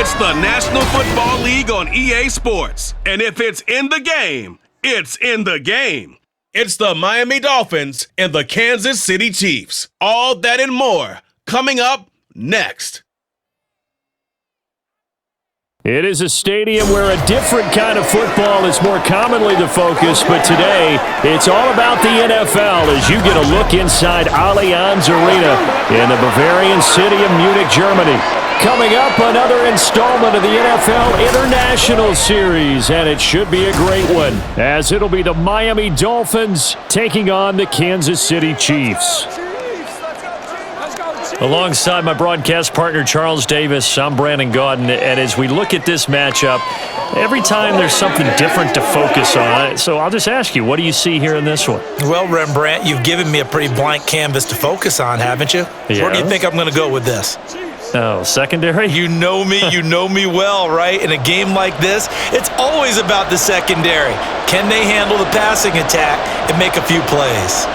It's the National Football League on EA Sports. And if it's in the game, it's in the game. It's the Miami Dolphins and the Kansas City Chiefs. All that and more coming up next. It is a stadium where a different kind of football is more commonly the focus, but today it's all about the NFL as you get a look inside Allianz Arena in the Bavarian city of Munich, Germany. Coming up, another installment of the NFL International Series, and it should be a great one, as it'll be the Miami Dolphins taking on the Kansas City Chiefs. Alongside my broadcast partner, Charles Davis, I'm Brandon Gaudin, and as we look at this matchup, every time there's something different to focus on. So I'll just ask you, what do you see here in this one? Well, Rembrandt, you've given me a pretty blank canvas to focus on, haven't you? Yeah. Where do you think I'm going to go with this? Oh, secondary? You know me well, right? In a game like this, it's always about the secondary. Can they handle the passing attack and make a few plays?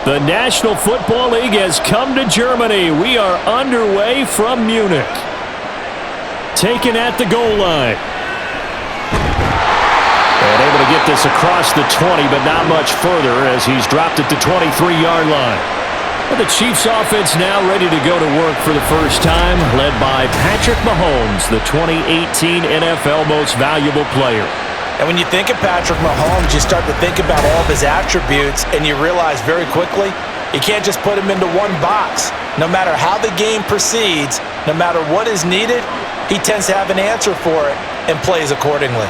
The National Football League has come to Germany. We are underway from Munich. Taken at the goal line. And able to get this across the 20, but not much further as he's dropped it to 23-yard line. Well, the Chiefs offense now ready to go to work for the first time, led by Patrick Mahomes, the 2018 NFL Most Valuable Player. And when you think of Patrick Mahomes, you start to think about all of his attributes, and you realize very quickly, you can't just put him into one box. No matter how the game proceeds, no matter what is needed, he tends to have an answer for it and plays accordingly.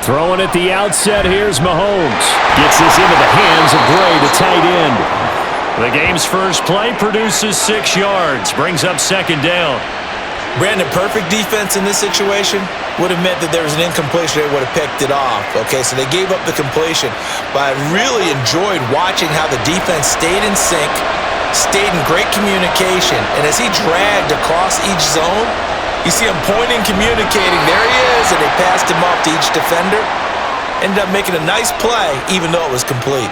Throwing at the outset, here's Mahomes. Gets this into the hands of Gray, the tight end. The game's first play produces 6 yards, brings up second down. Brandon, perfect defense in this situation would have meant that there was an incompletion. They would have picked it off. Okay, so they gave up the completion. But I really enjoyed watching how the defense stayed in sync, stayed in great communication, and as he dragged across each zone, you see him pointing, communicating. There he is, and they passed him off to each defender. Ended up making a nice play, even though it was complete.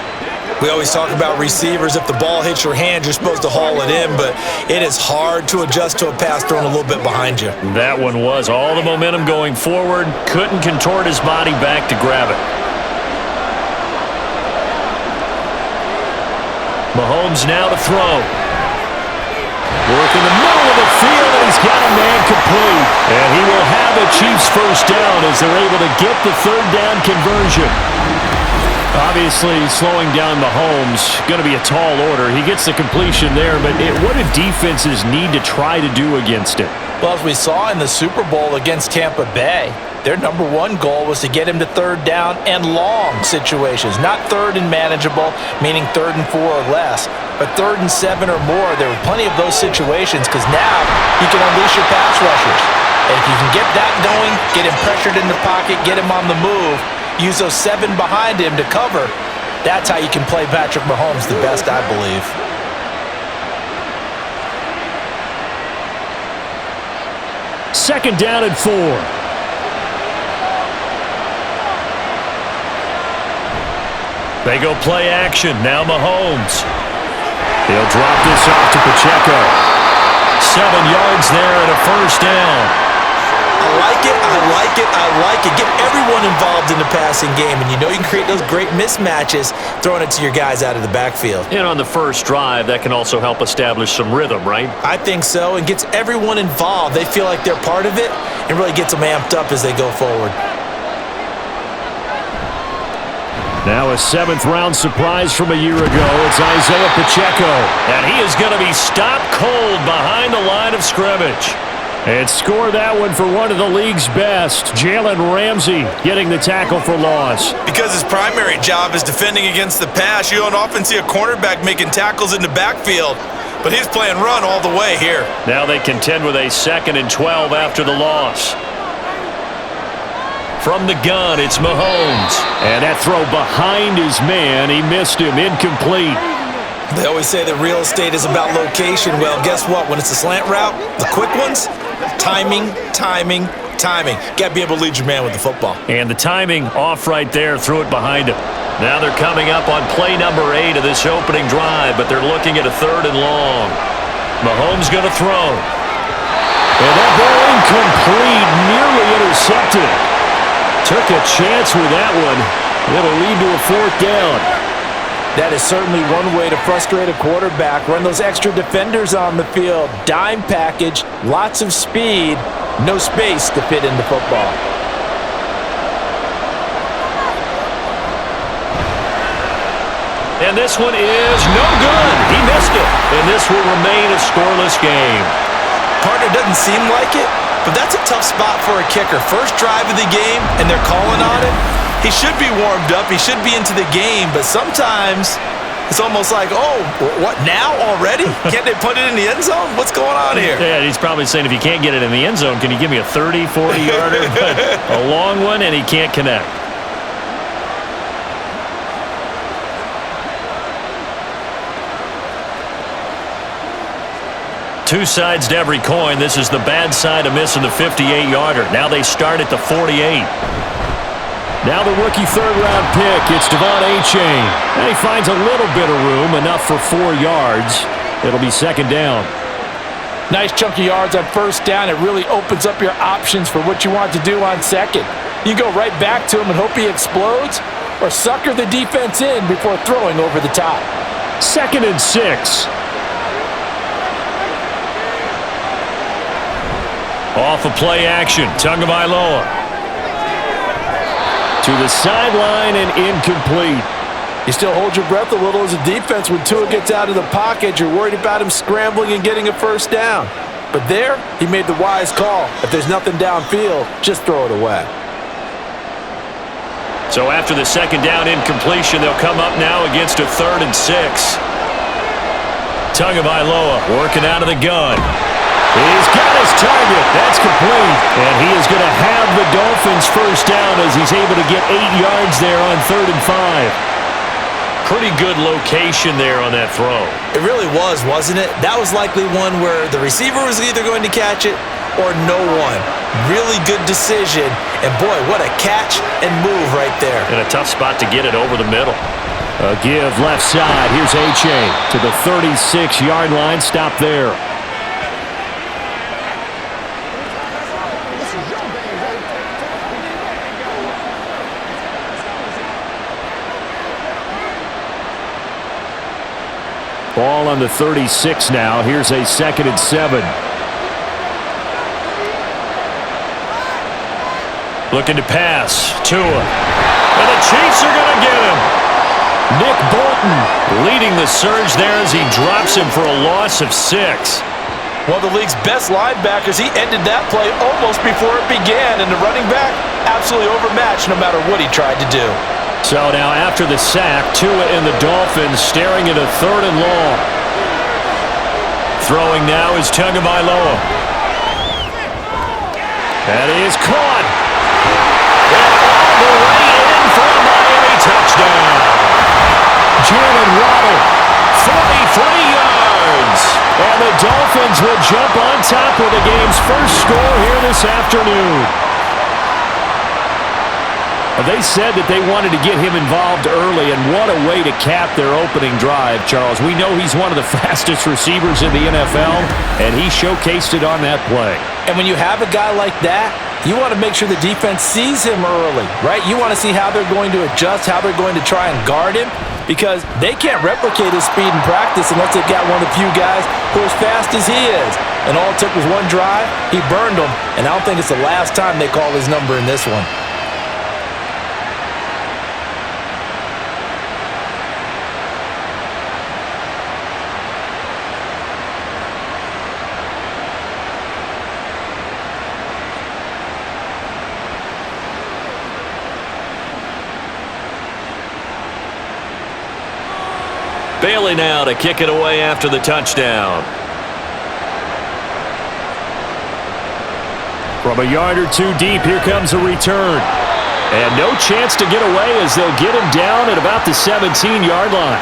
We always talk about receivers. If the ball hits your hand, you're supposed to haul it in, but it is hard to adjust to a pass thrown a little bit behind you. That one was all the momentum going forward. Couldn't contort his body back to grab it. Mahomes now to throw. Work in the middle of the field, and he's got a man complete. And he will have the Chiefs first down as they're able to get the third down conversion. Obviously, slowing down Mahomes, going to be a tall order. He gets the completion there, but what do defenses need to try to do against it? Well, as we saw in the Super Bowl against Tampa Bay, their number one goal was to get him to third down and long situations. Not third and manageable, meaning 3rd and 4 or less, but 3rd and 7 or more. There were plenty of those situations because now you can unleash your pass rushers. And if you can get that going, get him pressured in the pocket, get him on the move, use those 7 behind him to cover, that's how you can play Patrick Mahomes the best, I believe. Second down and 4. They go play action. Now Mahomes. He'll drop this off to Pacheco. 7 yards there and a first down. I like it, I like it, I like it. Get everyone involved in the passing game, and you know you can create those great mismatches throwing it to your guys out of the backfield. And on the first drive, that can also help establish some rhythm, right? I think so, and gets everyone involved. They feel like they're part of it, and really gets them amped up as they go forward. Now a 7th-round surprise from a year ago. It's Isaiah Pacheco, and he is going to be stopped cold behind the line of scrimmage. And score that one for one of the league's best. Jalen Ramsey getting the tackle for loss. Because his primary job is defending against the pass, you don't often see a cornerback making tackles in the backfield. But he's playing run all the way here. Now they contend with a 2nd and 12 after the loss. From the gun, it's Mahomes. And that throw behind his man, he missed him, incomplete. They always say that real estate is about location. Well, guess what? When it's a slant route, the quick ones, timing. Got to be able to lead your man with the football. And the timing off right there, threw it behind him. Now they're coming up on play number 8 of this opening drive, but they're looking at a 3rd and long. Mahomes going to throw. And that ball incomplete, nearly intercepted. Took a chance with that one. It'll lead to a 4th down. That is certainly one way to frustrate a quarterback. Run those extra defenders on the field. Dime package, lots of speed, no space to fit into football. And this one is no good. He missed it. And this will remain a scoreless game. Partner, doesn't seem like it, but that's a tough spot for a kicker. First drive of the game, and they're calling on it. He should be warmed up. He should be into the game, but sometimes it's almost like, oh, what, now already? Can't they put it in the end zone? What's going on here? Yeah, he's probably saying, if you can't get it in the end zone, can you give me a 30, 40-yarder? But a long one, and he can't connect. Two sides to every coin. This is the bad side of missing the 58-yarder. Now they start at the 48. Now the rookie 3rd-round pick, it's Devon Achane. And he finds a little bit of room, enough for 4 yards. It'll be 2nd down. Nice chunk of yards on 1st down. It really opens up your options for what you want to do on 2nd. You go right back to him and hope he explodes, or sucker the defense in before throwing over the top. 2nd and 6. Off of play action, Tagovailoa. To the sideline and incomplete. You still hold your breath a little as a defense when Tua gets out of the pocket. You're worried about him scrambling and getting a 1st down. But there, he made the wise call. If there's nothing downfield, just throw it away. So after the 2nd down incompletion, they'll come up now against a 3rd and 6. Tagovailoa working out of the gun. He's got his target. That's complete. And he is going to have the Dolphins 1st down as he's able to get 8 yards there on 3rd and 5. Pretty good location there on that throw. It really was, wasn't it? That was likely one where the receiver was either going to catch it or no one. Really good decision. And boy, what a catch and move right there. And a tough spot to get it over the middle. A give left side. Here's Achane to the 36-yard line. Stop there. Ball on the 36 now. Here's a 2nd and 7. Looking to pass. Tua. And the Chiefs are going to get him. Nick Bolton leading the surge there as he drops him for a loss of 6. One of the league's best linebackers, he ended that play almost before it began, and the running back absolutely overmatched no matter what he tried to do. So now after the sack, Tua and the Dolphins staring at a 3rd and long. Throwing now is Tagovailoa. That is caught. And all the way in for a Miami touchdown. Jalen Waddle, 43 yards. And the Dolphins will jump on top of the game's first score here this afternoon. They said that they wanted to get him involved early, and what a way to cap their opening drive, Charles. We know he's one of the fastest receivers in the NFL, and he showcased it on that play. And when you have a guy like that, you want to make sure the defense sees him early, right? You want to see how they're going to adjust, how they're going to try and guard him, because they can't replicate his speed in practice unless they've got one of the few guys who are as fast as he is. And all it took was one drive. He burned them, and I don't think it's the last time they call his number in this one. Bailey now to kick it away after the touchdown. From a yard or two deep, here comes a return. And no chance to get away as they'll get him down at about the 17-yard line.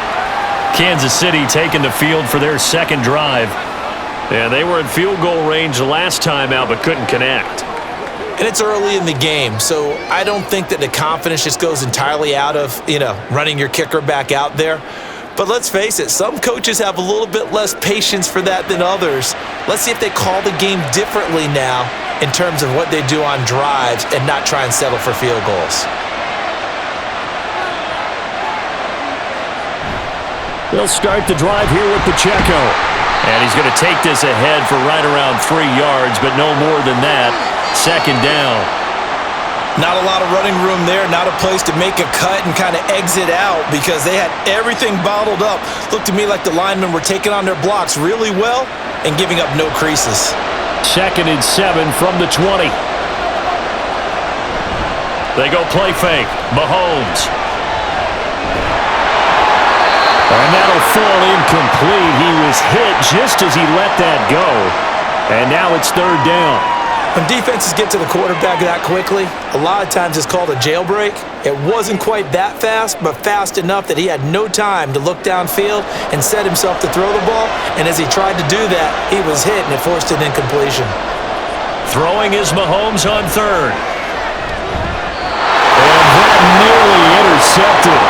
Kansas City taking the field for their second drive. And they were in field goal range the last time out but couldn't connect. And it's early in the game, so I don't think that the confidence just goes entirely out of, running your kicker back out there. But let's face it, some coaches have a little bit less patience for that than others. Let's see if they call the game differently now in terms of what they do on drives and not try and settle for field goals. They'll start the drive here with Pacheco. And he's going to take this ahead for right around 3 yards, but no more than that. Second down. Not a lot of running room there, not a place to make a cut and kind of exit out because they had everything bottled up. Looked to me like the linemen were taking on their blocks really well and giving up no creases. 2nd and 7 from the 20. They go play fake. Mahomes. And that'll fall incomplete. He was hit just as he let that go. And now it's 3rd down. When defenses get to the quarterback that quickly, a lot of times it's called a jailbreak. It wasn't quite that fast, but fast enough that he had no time to look downfield and set himself to throw the ball. And as he tried to do that, he was hit and it forced an incompletion. Throwing is Mahomes on 3rd. And that nearly intercepted.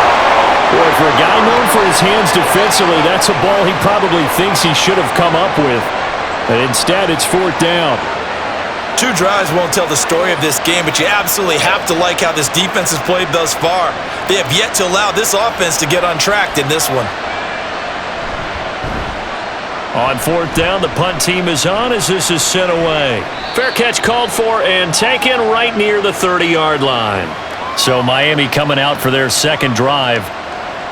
Boy, for a guy known for his hands defensively, that's a ball he probably thinks he should have come up with. And instead, it's 4th down. 2 drives won't tell the story of this game, but you absolutely have to like how this defense has played thus far. They have yet to allow this offense to get on track in this one. On 4th down, the punt team is on as this is sent away. Fair catch called for and taken right near the 30-yard line. So Miami coming out for their second drive.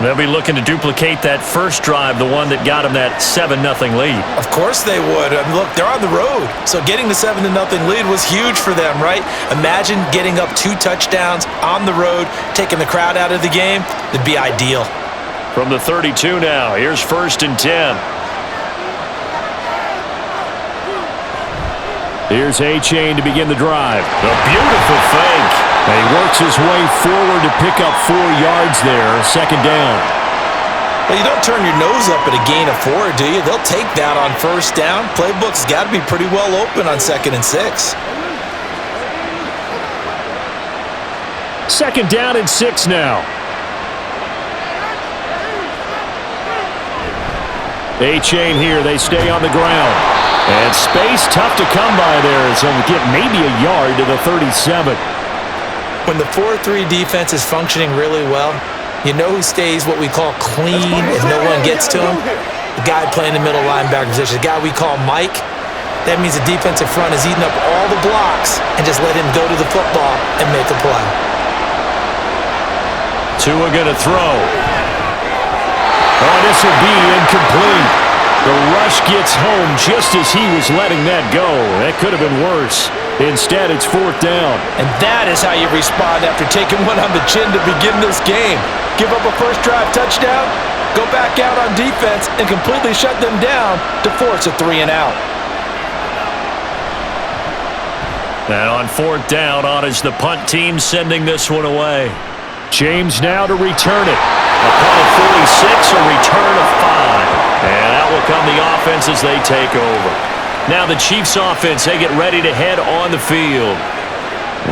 They'll be looking to duplicate that first drive, the one that got them that 7-0 lead. Of course they would. I mean, look, they're on the road. So getting the 7-0 lead was huge for them, right? Imagine getting up 2 touchdowns on the road, taking the crowd out of the game. It'd be ideal. From the 32 now, here's 1st and 10. Here's A-Chain to begin the drive. A beautiful fake. And he works his way forward to pick up 4 yards there. 2nd down. Well, you don't turn your nose up at a gain of 4, do you? They'll take that on 1st down. Playbook's got to be pretty well open on 2nd and 6. 2nd down and 6 now. A-Chain here. They stay on the ground. And space tough to come by there as he'll get maybe a yard to the 37. When the 4-3 defense is functioning really well, you know who stays what we call clean if no one gets to him? The guy playing the middle linebacker position, the guy we call Mike. That means the defensive front is eating up all the blocks and just let him go to the football and make a play. Tua gonna throw. Oh, this will be incomplete. The rush gets home just as he was letting that go. That could have been worse. Instead, it's 4th down. And that is how you respond after taking one on the chin to begin this game. Give up a first drive touchdown, go back out on defense, and completely shut them down to force a 3 and out. And on 4th down, on is the punt team sending this one away. James now to return it. A punt of 46, a return of 5. And out will come the offense as they take over. Now the Chiefs offense, they get ready to head on the field.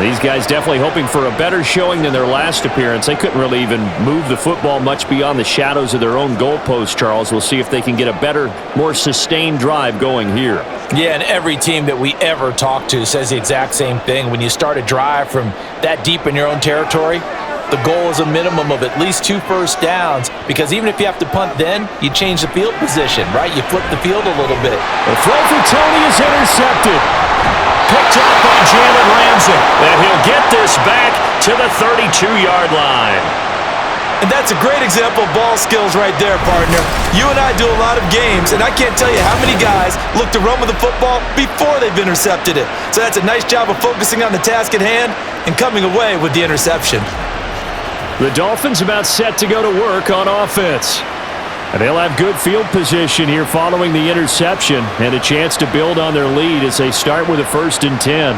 These guys definitely hoping for a better showing than their last appearance. They couldn't really even move the football much beyond the shadows of their own goalpost, Charles. We'll see if they can get a better, more sustained drive going here. Yeah, and every team that we ever talk to says the exact same thing. When you start a drive from that deep in your own territory, the goal is a minimum of at least 2 first downs, because even if you have to punt then, you change the field position, right? You flip the field a little bit. The throw for Tony is intercepted. Picked up by Jalen Ramsey. And he'll get this back to the 32-yard line. And that's a great example of ball skills right there, partner. You and I do a lot of games, and I can't tell you how many guys look to run with the football before they've intercepted it. So that's a nice job of focusing on the task at hand and coming away with the interception. The Dolphins about set to go to work on offense. And they'll have good field position here following the interception and a chance to build on their lead as they start with a 1st and 10.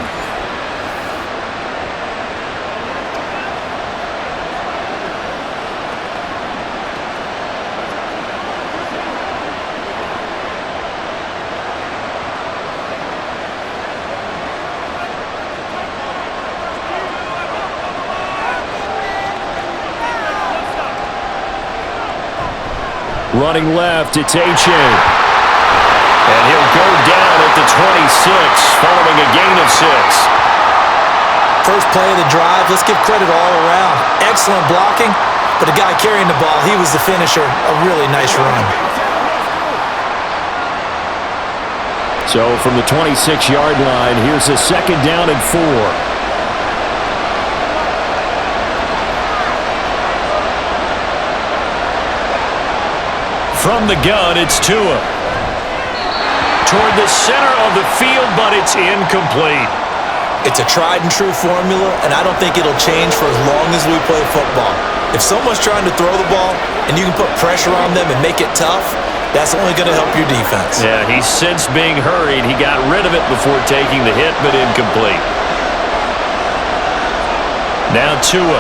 Running left, it's A-Chain. And he'll go down at the 26, following a gain of 6. First play of the drive, let's give credit all around. Excellent blocking, but the guy carrying the ball, he was the finisher. A really nice run. So from the 26-yard line, here's a 2nd down and 4. From the gun, it's Tua. Toward the center of the field, but it's incomplete. It's a tried-and-true formula, and I don't think it'll change for as long as we play football. If someone's trying to throw the ball and you can put pressure on them and make it tough, that's only going to help your defense. Yeah, he's since being hurried. He got rid of it before taking the hit, but incomplete. Now Tua.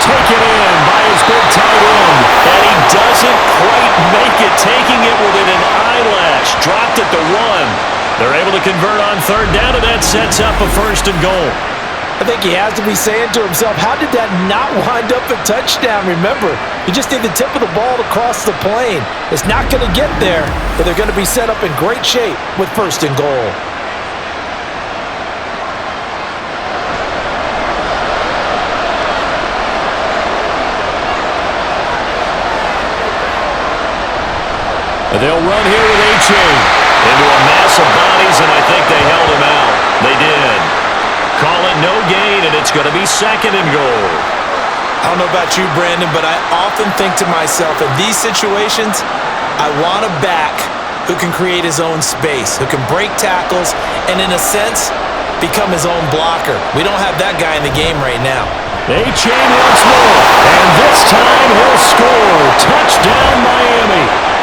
Taken in by his big tight end, and he doesn't quite make it, taking it within an eyelash. Dropped at the 1. They're able to convert on 3rd down, and that sets up a 1st and goal. I think he has to be saying to himself, how did that not wind up a touchdown? Remember, you just need the tip of the ball to cross the plane. It's not going to get there, but they're going to be set up in great shape with 1st and goal. They'll run here with A-Chain into a mass of bodies, and I think they held him out. They did. Call it no gain, and it's going to be 2nd and goal. I don't know about you, Brandon, but I often think to myself, in these situations, I want a back who can create his own space, who can break tackles, and in a sense, become his own blocker. We don't have that guy in the game right now. A-Chain once more, and this time he'll score. Touchdown, Miami.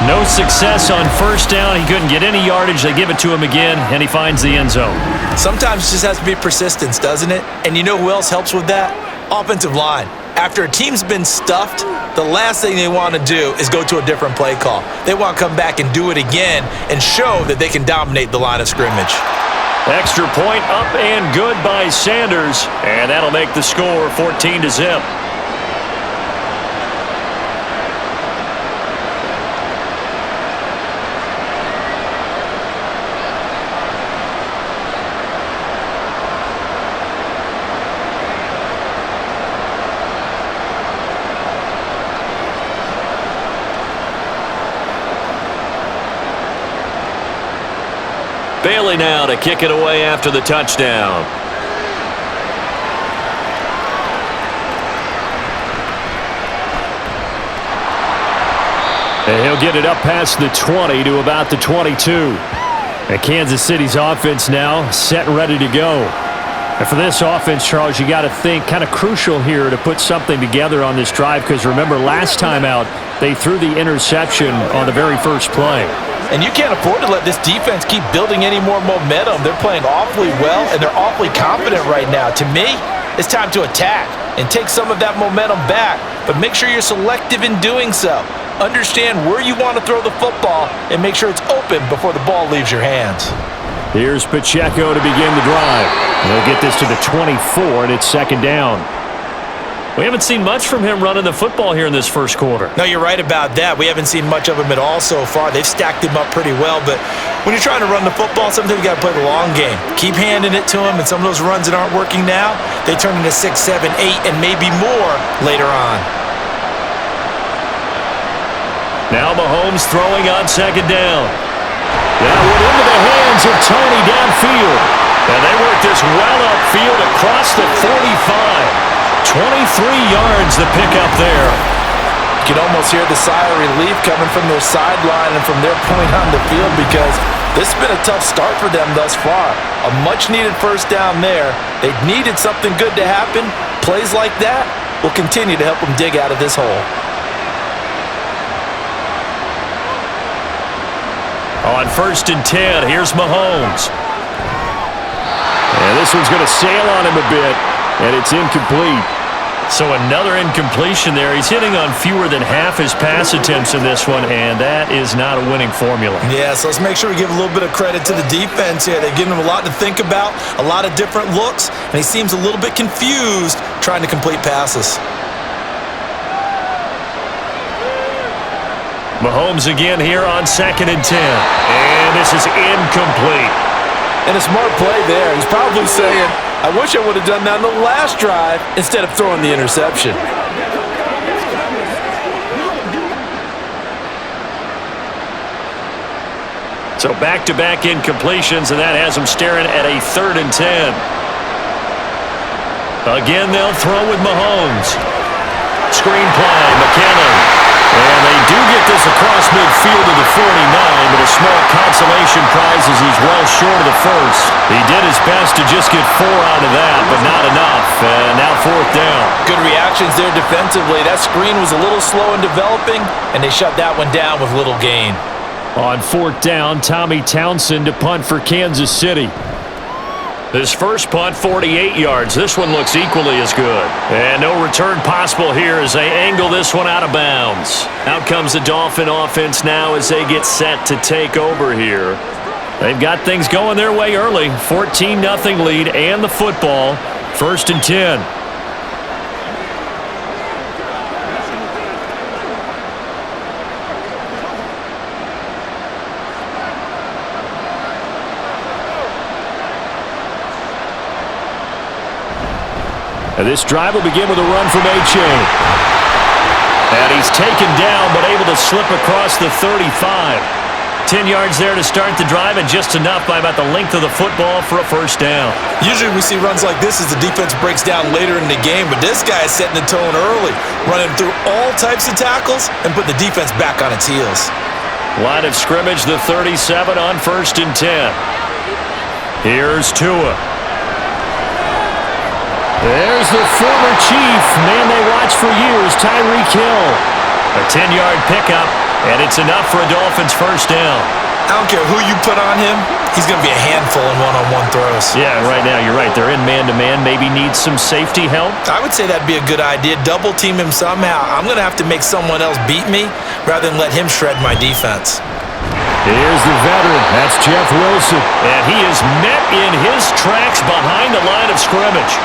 No success on 1st down. He couldn't get any yardage. They give it to him again, and he finds the end zone. Sometimes it just has to be persistence, doesn't it? And you know who else helps with that? Offensive line. After a team's been stuffed, the last thing they want to do is go to a different play call. They want to come back and do it again and show that they can dominate the line of scrimmage. Extra point up and good by Sanders, and that'll make the score 14-0. Bailey now to kick it away after the touchdown. And he'll get it up past the 20 to about the 22. And Kansas City's offense now set and ready to go. And for this offense, Charles, you got to think kind of crucial here to put something together on this drive, because remember, last time out, they threw the interception on the very first play. And you can't afford to let this defense keep building any more momentum. They're playing awfully well, and they're awfully confident right now. To me, it's time to attack and take some of that momentum back, but make sure you're selective in doing so. Understand where you want to throw the football and make sure it's open before the ball leaves your hands. Here's Pacheco to begin the drive. He'll get this to the 24, and it's 2nd down. We haven't seen much from him running the football here in this first quarter. No, you're right about that. We haven't seen much of him at all so far. They've stacked him up pretty well, but when you're trying to run the football, sometimes you got to play the long game. Keep handing it to him, and some of those runs that aren't working now, they turn into 6, 7, 8, and maybe more later on. Now Mahomes throwing on 2nd down. That went into the hands of Tony downfield. And they work this well upfield across the 45. 23 yards the pickup there. You can almost hear the sigh of relief coming from their sideline and from their point on the field, because This has been a tough start for them thus far. A much-needed first down there. They needed something good to happen. Plays like that will continue to help them dig out of this hole. On 1st and 10, here's Mahomes. And this one's going to sail on him a bit, and it's incomplete. So another incompletion there. He's hitting on fewer than half his pass attempts in this one, and that is not a winning formula. Yeah, so let's make sure we give a little bit of credit to the defense here. They've given him a lot to think about, a lot of different looks, and he seems a little bit confused trying to complete passes. Mahomes again here on 2nd and 10. And this is incomplete. And a smart play there. He's probably saying, I wish I would have done that on the last drive instead of throwing the interception. So back-to-back incompletions, and that has him staring at a 3rd and 10. Again, they'll throw with Mahomes. Screen play, McKinnon. And they do get this across midfield to the 49, but a small consolation prize as he's well short of the first. He did his best to just get 4 out of that, but not enough. And now 4th down. Good reactions there defensively. That screen was a little slow in developing, and they shut that one down with little gain. On 4th down, Tommy Townsend to punt for Kansas City. This first punt, 48 yards. This one looks equally as good. And no return possible here as they angle this one out of bounds. Out comes the Dolphin offense now as they get set to take over here. They've got things going their way early. 14-0 lead and the football. 1st and 10. And this drive will begin with a run from A-Chain. And he's taken down, but able to slip across the 35. 10 yards there to start the drive, and just enough by about the length of the football for a first down. Usually we see runs like this as the defense breaks down later in the game, but this guy is setting the tone early, running through all types of tackles and put the defense back on its heels. Line of scrimmage, the 37 on 1st and 10. Here's Tua. There's the former Chief, man they watched for years, Tyreek Hill. A 10-yard pickup, and it's enough for a Dolphins first down. I don't care who you put on him, he's going to be a handful in one-on-one throws. Yeah, right now, you're right. They're in man-to-man, maybe needs some safety help. I would say that'd be a good idea. Double team him somehow. I'm going to have to make someone else beat me rather than let him shred my defense. Here's the veteran. That's Jeff Wilson. And he is met in his tracks behind the line of scrimmage.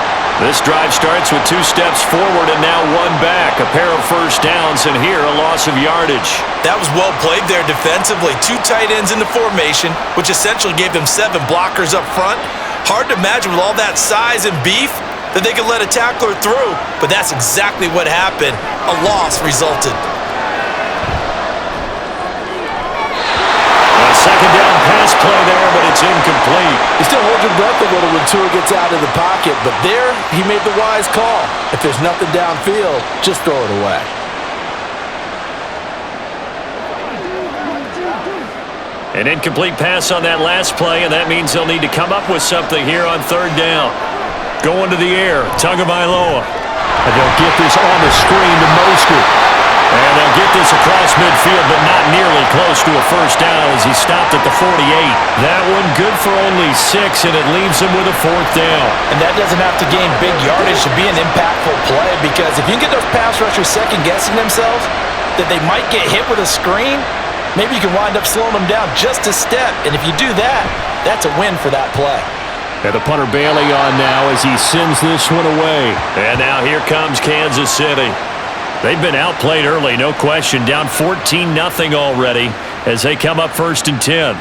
This drive starts with 2 steps forward and now 1 back. A pair of first downs, and here a loss of yardage. That was well played there defensively. 2 tight ends in the formation, which essentially gave them 7 blockers up front. Hard to imagine with all that size and beef that they could let a tackler through, but that's exactly what happened. A loss resulted. Second down pass play there, but it's incomplete. You still hold your breath a little when Tua gets out of the pocket, but there he made the wise call. If there's nothing downfield, just throw it away. An incomplete pass on that last play, and that means they'll need to come up with something here on 3rd down. Going to the air, Tagovailoa. And they'll get this on the screen to Mostert. And they'll get this across midfield, but not nearly close to a first down as he stopped at the 48. That one good for only 6, and it leaves him with a 4th down. And that doesn't have to gain big yardage to be an impactful play, because if you can get those pass rushers second-guessing themselves that they might get hit with a screen, maybe you can wind up slowing them down just a step. And if you do that, that's a win for that play. And the punter Bailey on now as he sends this one away. And now here comes Kansas City. They've been outplayed early, no question. Down 14-0 already as they come up 1st and 10.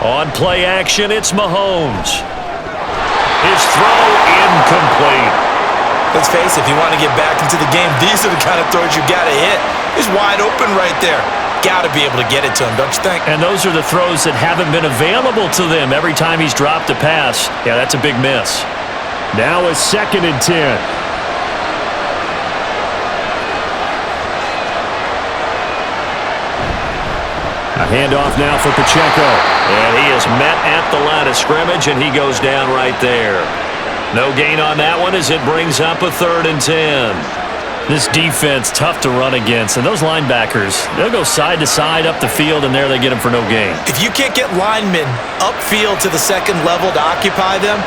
On play action, it's Mahomes. His throw incomplete. Let's face it, if you want to get back into the game, these are the kind of throws you got to hit. He's wide open right there. Got to be able to get it to him, don't you think? And those are the throws that haven't been available to them every time he's dropped a pass. Yeah, that's a big miss. Now a 2nd and 10. A handoff now for Pacheco. And he is met at the line of scrimmage, and he goes down right there. No gain on that one as it brings up a 3rd and 10. This defense, tough to run against. And those linebackers, they'll go side to side up the field, and there they get them for no gain. If you can't get linemen upfield to the 2nd level to occupy them,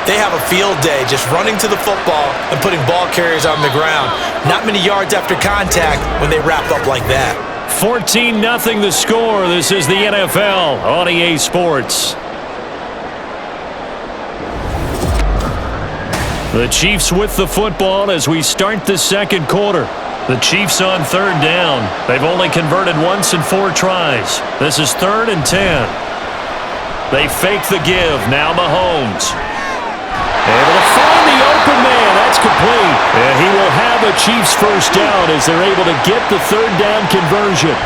they have a field day just running to the football and putting ball carriers on the ground. Not many yards after contact when they wrap up like that. 14-0 the score. This is the NFL on EA Sports. The Chiefs with the football as we start the 2nd quarter. The Chiefs on 3rd down. They've only converted once in 4 tries. This is 3rd and 10. They fake the give. Now Mahomes. Able to find the open man. That's complete. And he will have a Chiefs first down as they're able to get the 3rd down conversion.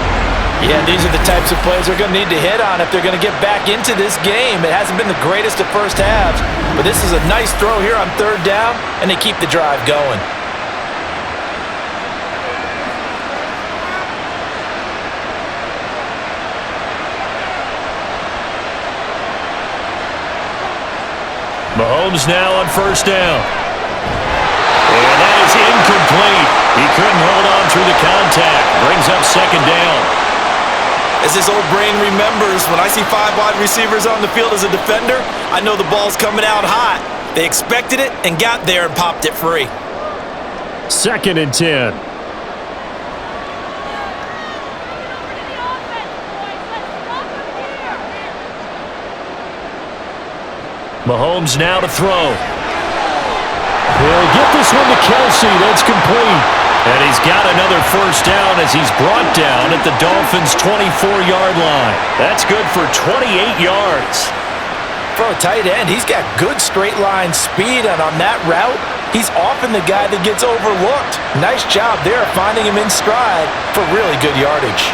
Yeah, these are the types of plays they're going to need to hit on if they're going to get back into this game. It hasn't been the greatest of first halves, but this is a nice throw here on 3rd down, and they keep the drive going. Mahomes now on 1st down. And that is incomplete. He couldn't hold on through the contact. Brings up 2nd down. As his old brain remembers, when I see 5 wide receivers on the field as a defender, I know the ball's coming out hot. They expected it and got there and popped it free. 2nd and 10. Mahomes now to throw. He'll get this one to Kelsey. That's complete. And he's got another first down as he's brought down at the Dolphins' 24-yard line. That's good for 28 yards. For a tight end, he's got good straight line speed, and on that route, he's often the guy that gets overlooked. Nice job there finding him in stride for really good yardage.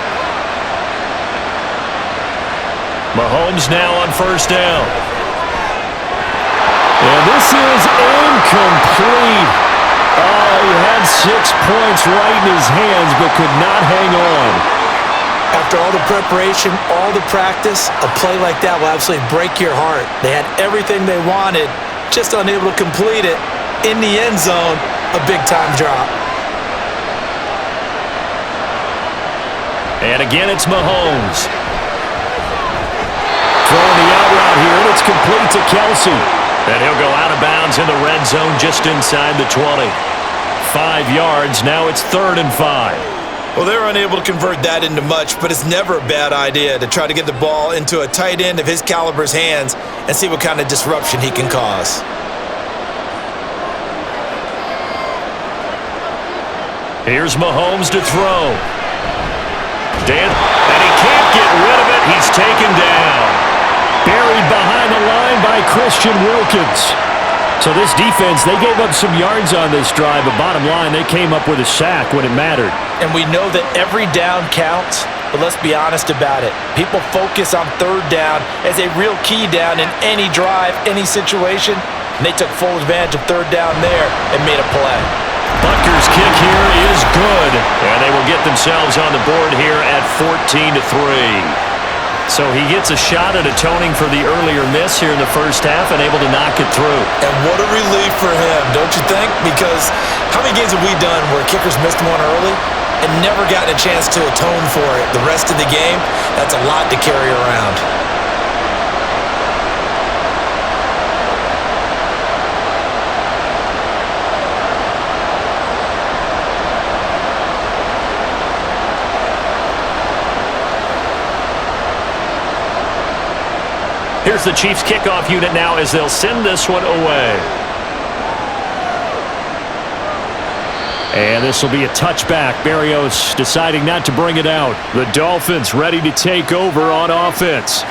Mahomes now on 1st down. And this is incomplete. Oh, he had 6 points right in his hands, but could not hang on. After all the preparation, all the practice, a play like that will absolutely break your heart. They had everything they wanted, just unable to complete it. In the end zone, a big-time drop. And again, it's Mahomes. Throwing the out route here, and it's complete to Kelsey. And he'll go out of bounds in the red zone just inside the 20. 5 yards, now it's 3rd and 5. Well, they're unable to convert that into much, but it's never a bad idea to try to get the ball into a tight end of his caliber's hands and see what kind of disruption he can cause. Here's Mahomes to throw. And he can't get rid of it. He's taken down. Buried behind the line by Christian Wilkins. So this defense, they gave up some yards on this drive, but bottom line, they came up with a sack when it mattered. And we know that every down counts, but let's be honest about it. People focus on 3rd down as a real key down in any drive, any situation, and they took full advantage of 3rd down there and made a play. Butker's kick here is good, and they will get themselves on the board here at 14-3. So he gets a shot at atoning for the earlier miss here in the first half and able to knock it through. And what a relief for him, don't you think? Because how many games have we done where kickers missed one early and never gotten a chance to atone for it the rest of the game? That's a lot to carry around. Here's the Chiefs kickoff unit now as they'll send this one away. And this will be a touchback. Berrios deciding not to bring it out. The Dolphins ready to take over on offense.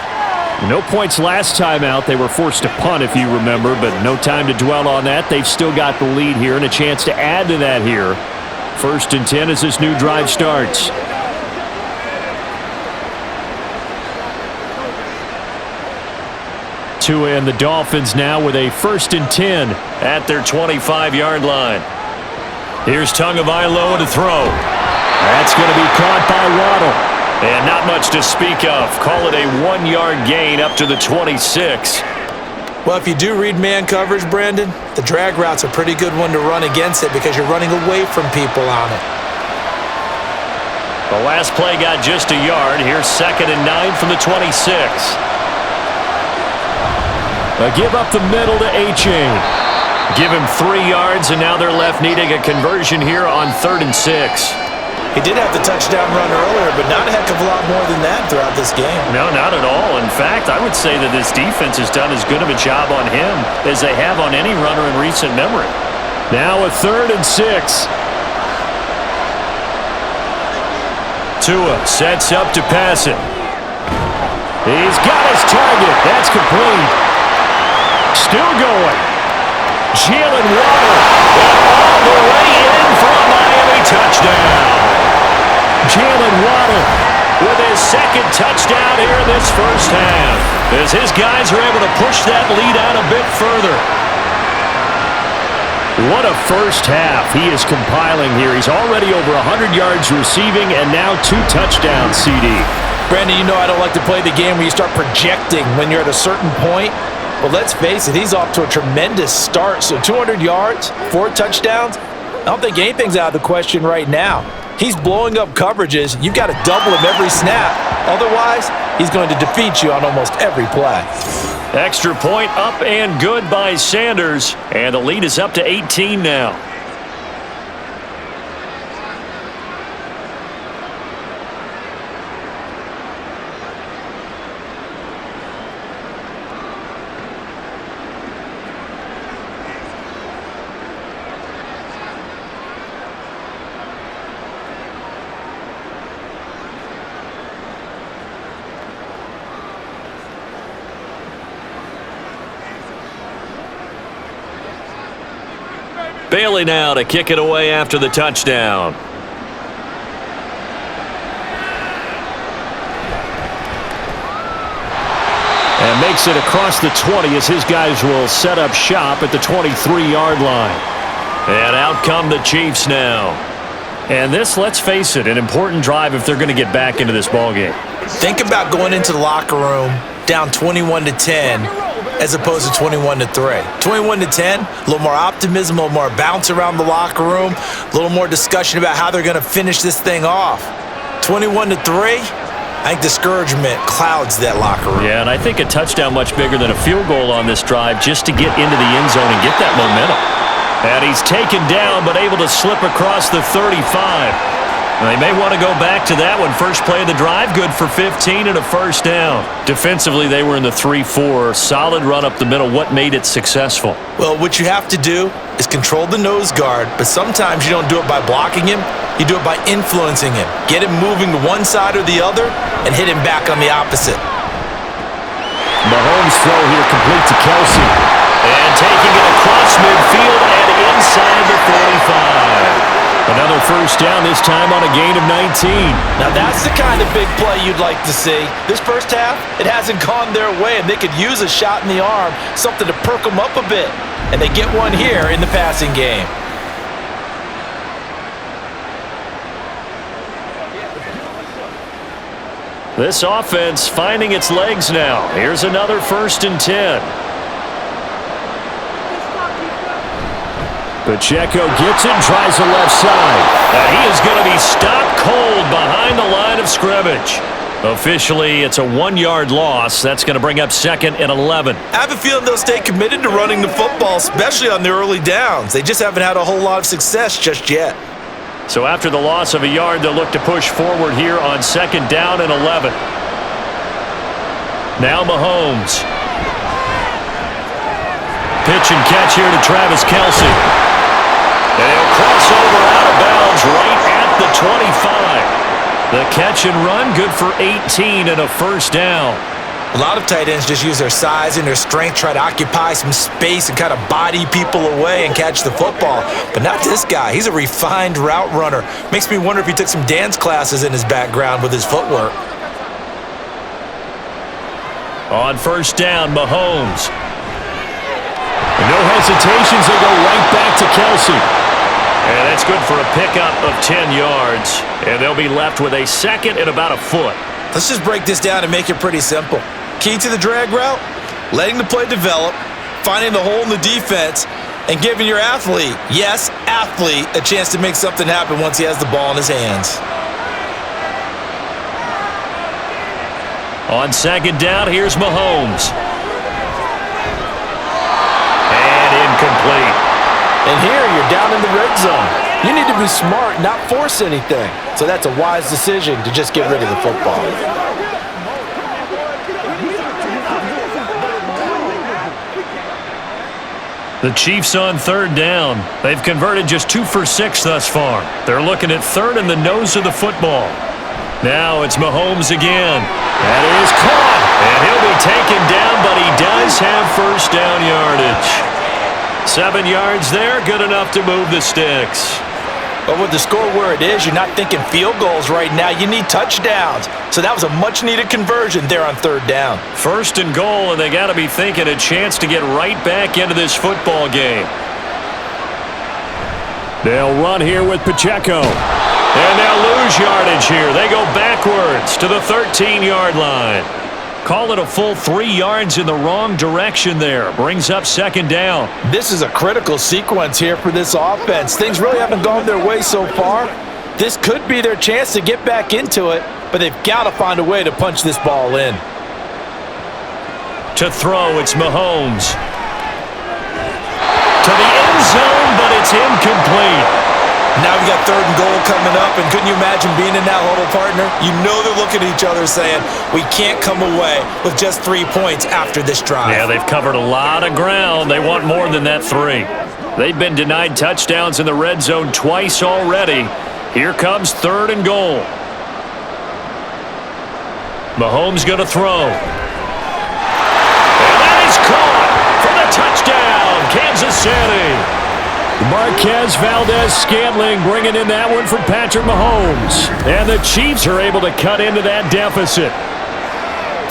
No points last time out. They were forced to punt, if you remember, but no time to dwell on that. They've still got the lead here and a chance to add to that here. 1st and 10 as this new drive starts. Tua and the Dolphins now with a 1st and 10 at their 25-yard line. Here's Tagovailoa to throw. That's going to be caught by Waddle. And not much to speak of. Call it a 1-yard gain up to the 26. Well, if you do read man coverage, Brandon, the drag route's a pretty good one to run against it because you're running away from people on it. The last play got just a yard. Here's 2nd and 9 from the 26. A give up the middle to A-Chain. Give him 3 yards, and now they're left needing a conversion here on 3rd and 6. He did have the touchdown run earlier, but not a heck of a lot more than that throughout this game. No, not at all. In fact, I would say that this defense has done as good of a job on him as they have on any runner in recent memory. Now a 3rd and 6. Tua sets up to pass it. He's got his target. That's complete. Still going. Jalen Waddle all the way in for a Miami touchdown. Jalen Waddle with his 2nd touchdown here in this first half as his guys are able to push that lead out a bit further. What a first half he is compiling here. He's already over 100 yards receiving and now 2 touchdowns, CD. Brandon, you know I don't like to play the game where you start projecting when you're at a certain point. But let's face it, he's off to a tremendous start. So 200 yards, 4 touchdowns, I don't think anything's out of the question right now. He's blowing up coverages. You've got to double him every snap. Otherwise, he's going to defeat you on almost every play. Extra point up and good by Sanders. And the lead is up to 18 now. Bailey now to kick it away after the touchdown. And makes it across the 20 as his guys will set up shop at the 23-yard line. And out come the Chiefs now. And this, let's face it, an important drive if they're going to get back into this ballgame. Think about going into the locker room down 21-10 as opposed to 21-3. 21-10, a little more optimism, a little more bounce around the locker room, a little more discussion about how they're going to finish this thing off. 21-3, I think discouragement clouds that locker room. Yeah, and I think a touchdown much bigger than a field goal on this drive just to get into the end zone and get that momentum. And he's taken down but able to slip across the 35. They may want to go back to that one. First play of the drive, good for 15 and a first down. Defensively, they were in the 3-4. Solid run up the middle. What made it successful? Well, what you have to do is control the nose guard, but sometimes you don't do it by blocking him. You do it by influencing him. Get him moving to one side or the other and hit him back on the opposite. Mahomes' throw here complete to Kelsey. And taking it across midfield and inside the 45. Another first down, this time on a gain of 19. Now that's the kind of big play you'd like to see. This first half, it hasn't gone their way, and they could use a shot in the arm, something to perk them up a bit. And they get one here in the passing game. This offense finding its legs now. Here's another 1st and 10. Pacheco gets it and tries the left side. And he is going to be stopped cold behind the line of scrimmage. Officially, it's a 1-yard loss. That's going to bring up 2nd and 11. I have a feeling they'll stay committed to running the football, especially on the early downs. They just haven't had a whole lot of success just yet. So after the loss of a yard, they'll look to push forward here on 2nd down and 11. Now Mahomes. Pitch and catch here to Travis Kelce. And he'll cross over out of bounds right at the 25. The catch and run, good for 18 and a first down. A lot of tight ends just use their size and their strength, try to occupy some space and kind of body people away and catch the football. But not this guy. He's a refined route runner. Makes me wonder if he took some dance classes in his background with his footwork. On first down, Mahomes. No hesitations, they go right back to Kelsey. And that's good for a pickup of 10 yards. And they'll be left with a second and about a foot. Let's just break this down and make it pretty simple. Key to the drag route, letting the play develop, finding the hole in the defense, and giving your athlete, yes, athlete, a chance to make something happen once he has the ball in his hands. On second down, here's Mahomes. And incomplete. And here you're down in the red zone. You need to be smart, not force anything. So that's a wise decision to just get rid of the football. The Chiefs on third down. They've converted just 2 for 6 thus far. They're looking at third in the nose of the football. Now it's Mahomes again. That is caught. And he'll be taken down, but he does have first down yardage. 7 yards there, good enough to move the sticks. But with the score where it is, you're not thinking field goals right now. You need touchdowns. So that was a much-needed conversion there on third down. First and goal, and they got to be thinking a chance to get right back into this football game. They'll run here with Pacheco. And they'll lose yardage here. They go backwards to the 13-yard line. Call it a full 3 yards in the wrong direction there. Brings up second down. This is a critical sequence here for this offense. Things really haven't gone their way so far. This could be their chance to get back into it, but they've got to find a way to punch this ball in. To throw, it's Mahomes. To the end zone, but it's incomplete. Now we got third and goal coming up, and couldn't you imagine being in that huddle, partner? You know they're looking at each other saying, we can't come away with just 3 points after this drive. Yeah, they've covered a lot of ground. They want more than that 3. They've been denied touchdowns in the red zone twice already. Here comes third and goal. Mahomes going to throw. And that is caught for the touchdown, Kansas City. Marquez Valdez-Scantling bringing in that one for Patrick Mahomes. And the Chiefs are able to cut into that deficit.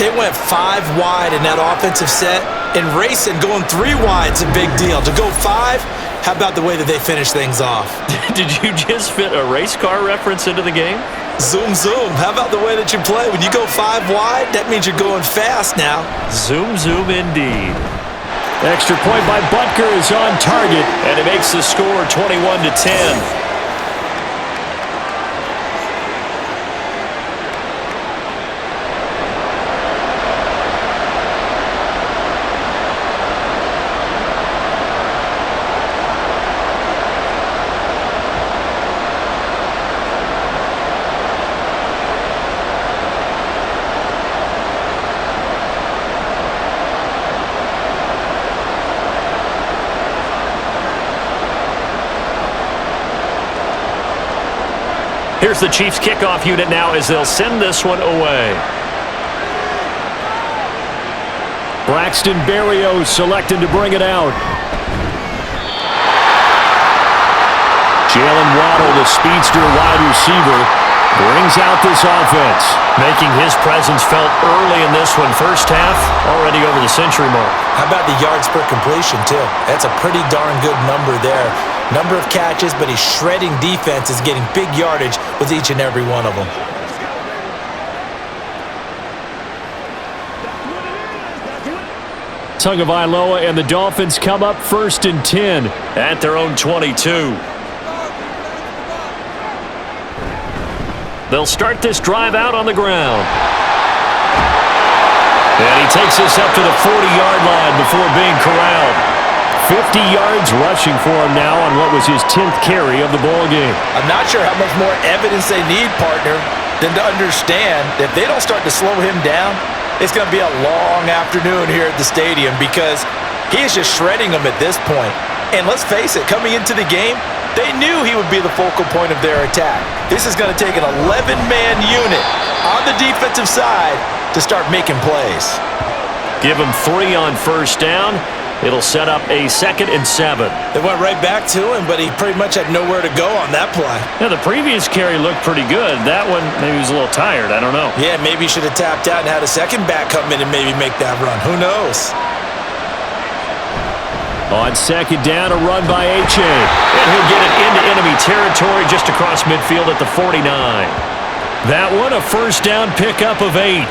They went 5 wide in that offensive set, and racing going 3 wide's a big deal. To go 5, how about the way that they finish things off? Did you just fit a race car reference into the game? Zoom, zoom. How about the way that you play? When you go 5 wide, that means you're going fast now. Zoom, zoom indeed. Extra point by Butker is on target, and it makes the score 21-10. Here's the Chiefs kickoff unit now as they'll send this one away. Braxton Berrios selected to bring it out. Jalen Waddle, the speedster wide receiver, brings out this offense, making his presence felt early in this one. First half, already over the century mark. How about the yards per completion, too? That's a pretty darn good number there. Number of catches, but he's shredding defense, is getting big yardage with each and every one of them. Tagovailoa and the Dolphins come up first and 10 at their own 22. They'll start this drive out on the ground. And he takes this up to the 40-yard line before being corralled. 50 yards rushing for him now on what was his 10th carry of the ball game. I'm not sure how much more evidence they need, partner, than to understand that if they don't start to slow him down, it's going to be a long afternoon here at the stadium because he is just shredding them at this point. And let's face it, coming into the game, they knew he would be the focal point of their attack. This is going to take an 11-man unit on the defensive side to start making plays. Give him 3 on first down. It'll set up a 2nd and 7. They went right back to him, but he pretty much had nowhere to go on that play. Yeah, the previous carry looked pretty good. That one, maybe he was a little tired. I don't know. Yeah, maybe he should have tapped out and had a second back come in and maybe make that run. Who knows? On 2nd down, a run by H.A. And he'll get it into enemy territory just across midfield at the 49. That one, a first down pickup of 8.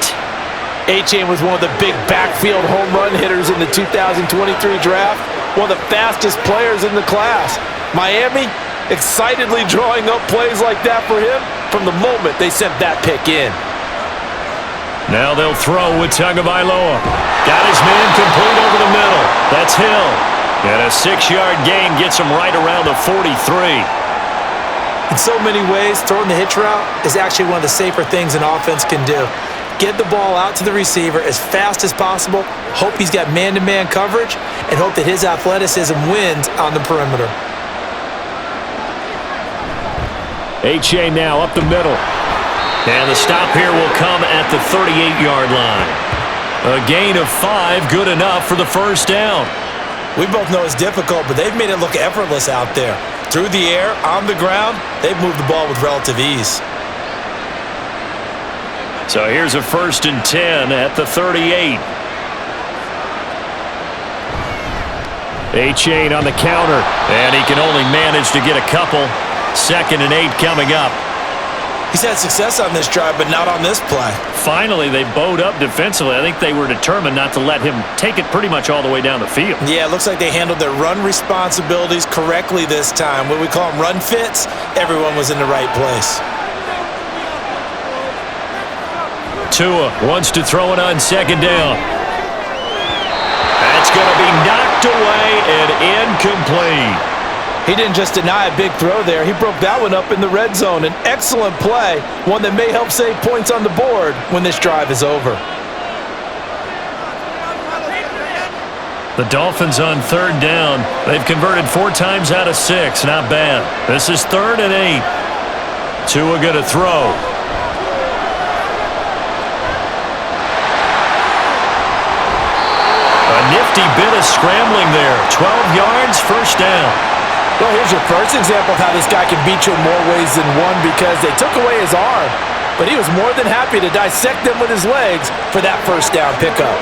Achane was one of the big backfield home run hitters in the 2023 draft, one of the fastest players in the class. Miami excitedly drawing up plays like that for him from the moment they sent that pick in. Now they'll throw with Tagovailoa. Got his man complete over the middle. That's Hill. And a 6-yard gain gets him right around the 43. In so many ways, throwing the hitch route is actually one of the safer things an offense can do. Get the ball out to the receiver as fast as possible, hope he's got man-to-man coverage, and hope that his athleticism wins on the perimeter. H.A. now up the middle. And the stop here will come at the 38-yard line. A gain of 5, good enough for the first down. We both know it's difficult, but they've made it look effortless out there. Through the air, on the ground, they've moved the ball with relative ease. So here's a 1st and 10 at the 38. Achane on the counter, and he can only manage to get a couple. 2nd and 8 coming up. He's had success on this drive, but not on this play. Finally, they bowed up defensively. I think they were determined not to let him take it pretty much all the way down the field. Yeah, it looks like they handled their run responsibilities correctly this time. What we call them run fits, everyone was in the right place. Tua wants to throw it on 2nd down. That's going to be knocked away and incomplete. He didn't just deny a big throw there. He broke that one up in the red zone. An excellent play, one that may help save points on the board when this drive is over. The Dolphins on 3rd down. They've converted 4 times out of 6. Not bad. This is 3rd and 8. Tua going to throw. A nifty bit of scrambling there. 12 yards, first down. Well, here's your first example of how this guy can beat you in more ways than one because they took away his arm, but he was more than happy to dissect them with his legs for that first down pickup.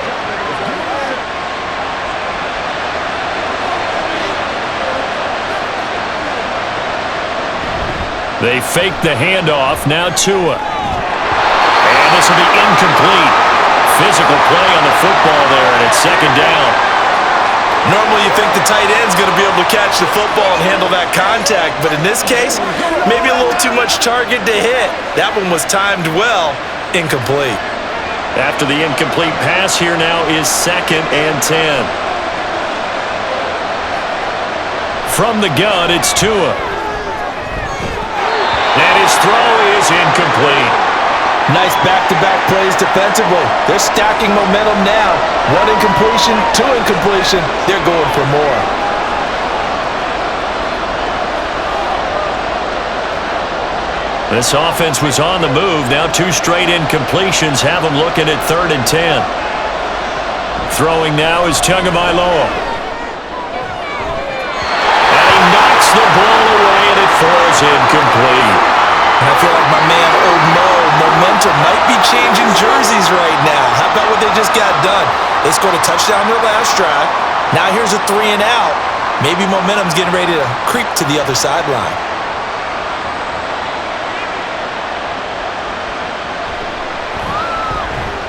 They fake the handoff. Now Tua. And this will be incomplete. Physical play on the football there, and it's 2nd down. Normally you think the tight end's going to be able to catch the football and handle that contact, but in this case, maybe a little too much target to hit. That one was timed well, incomplete. After the incomplete pass, here now is 2nd and 10. From the gun, it's Tua. And his throw is incomplete. Nice back-to-back plays defensively. They're stacking momentum now. 1 incompletion, 2 incompletion. They're going for more. This offense was on the move. Now 2 straight incompletions have them looking at 3rd and 10. Throwing now is Tagovailoa. And he knocks the ball away, and it falls incomplete. And I feel like my man, Old Mo, momentum might be changing jerseys right now. How about what they just got done? They scored a touchdown their last drive. Now here's a 3 and out. Maybe momentum's getting ready to creep to the other sideline.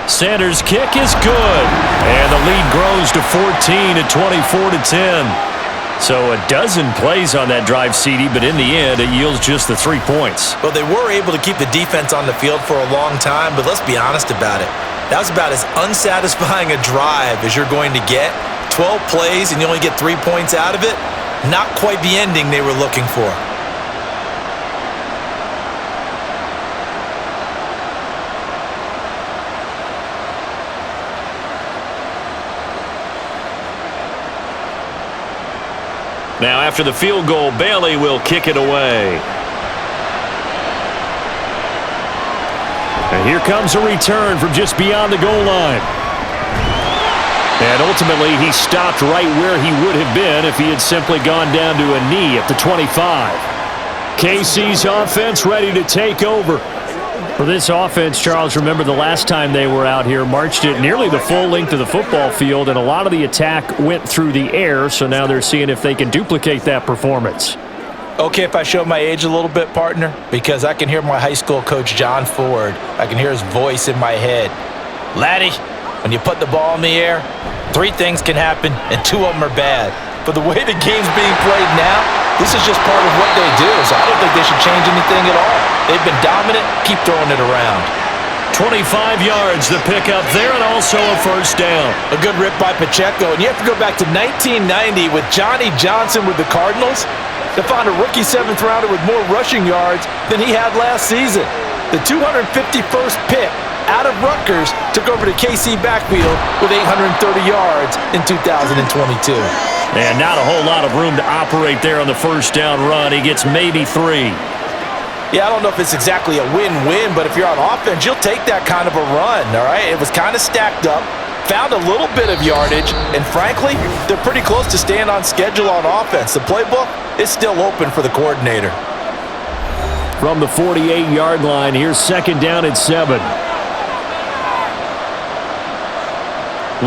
Sanders' kick is good. And the lead grows to 14 at 24-10. So a dozen plays on that drive, CD, but in the end, it yields just the 3 points. Well, they were able to keep the defense on the field for a long time, but let's be honest about it. That was about as unsatisfying a drive as you're going to get. 12 plays and you only get 3 points out of it. Not quite the ending they were looking for. Now, after the field goal, Bailey will kick it away. And here comes a return from just beyond the goal line. And ultimately, he stopped right where he would have been if he had simply gone down to a knee at the 25. KC's offense ready to take over. For this offense, Charles, remember the last time they were out here, marched it nearly the full length of the football field, and a lot of the attack went through the air, so now they're seeing if they can duplicate that performance. Okay, if I show my age a little bit, partner, because I can hear my high school coach, John Ford. I can hear his voice in my head. Laddie, when you put the ball in the air, 3 things can happen, and 2 of them are bad. But the way the game's being played now, this is just part of what they do, so I don't think they should change anything at all. They've been dominant. Keep throwing it around. 25 yards the pickup there, and also a first down. A good rip by Pacheco, and you have to go back to 1990 with Johnny Johnson with the Cardinals to find a rookie 7th rounder with more rushing yards than he had last season. The 251st pick out of Rutgers took over the KC backfield with 830 yards in 2022. And not a whole lot of room to operate there on the first down run. He gets maybe 3. Yeah, I don't know if it's exactly a win-win, but if you're on offense, you'll take that kind of a run, all right? It was kind of stacked up, found a little bit of yardage, and frankly, they're pretty close to staying on schedule on offense. The playbook is still open for the coordinator. From the 48-yard line, here's 2nd down and 7.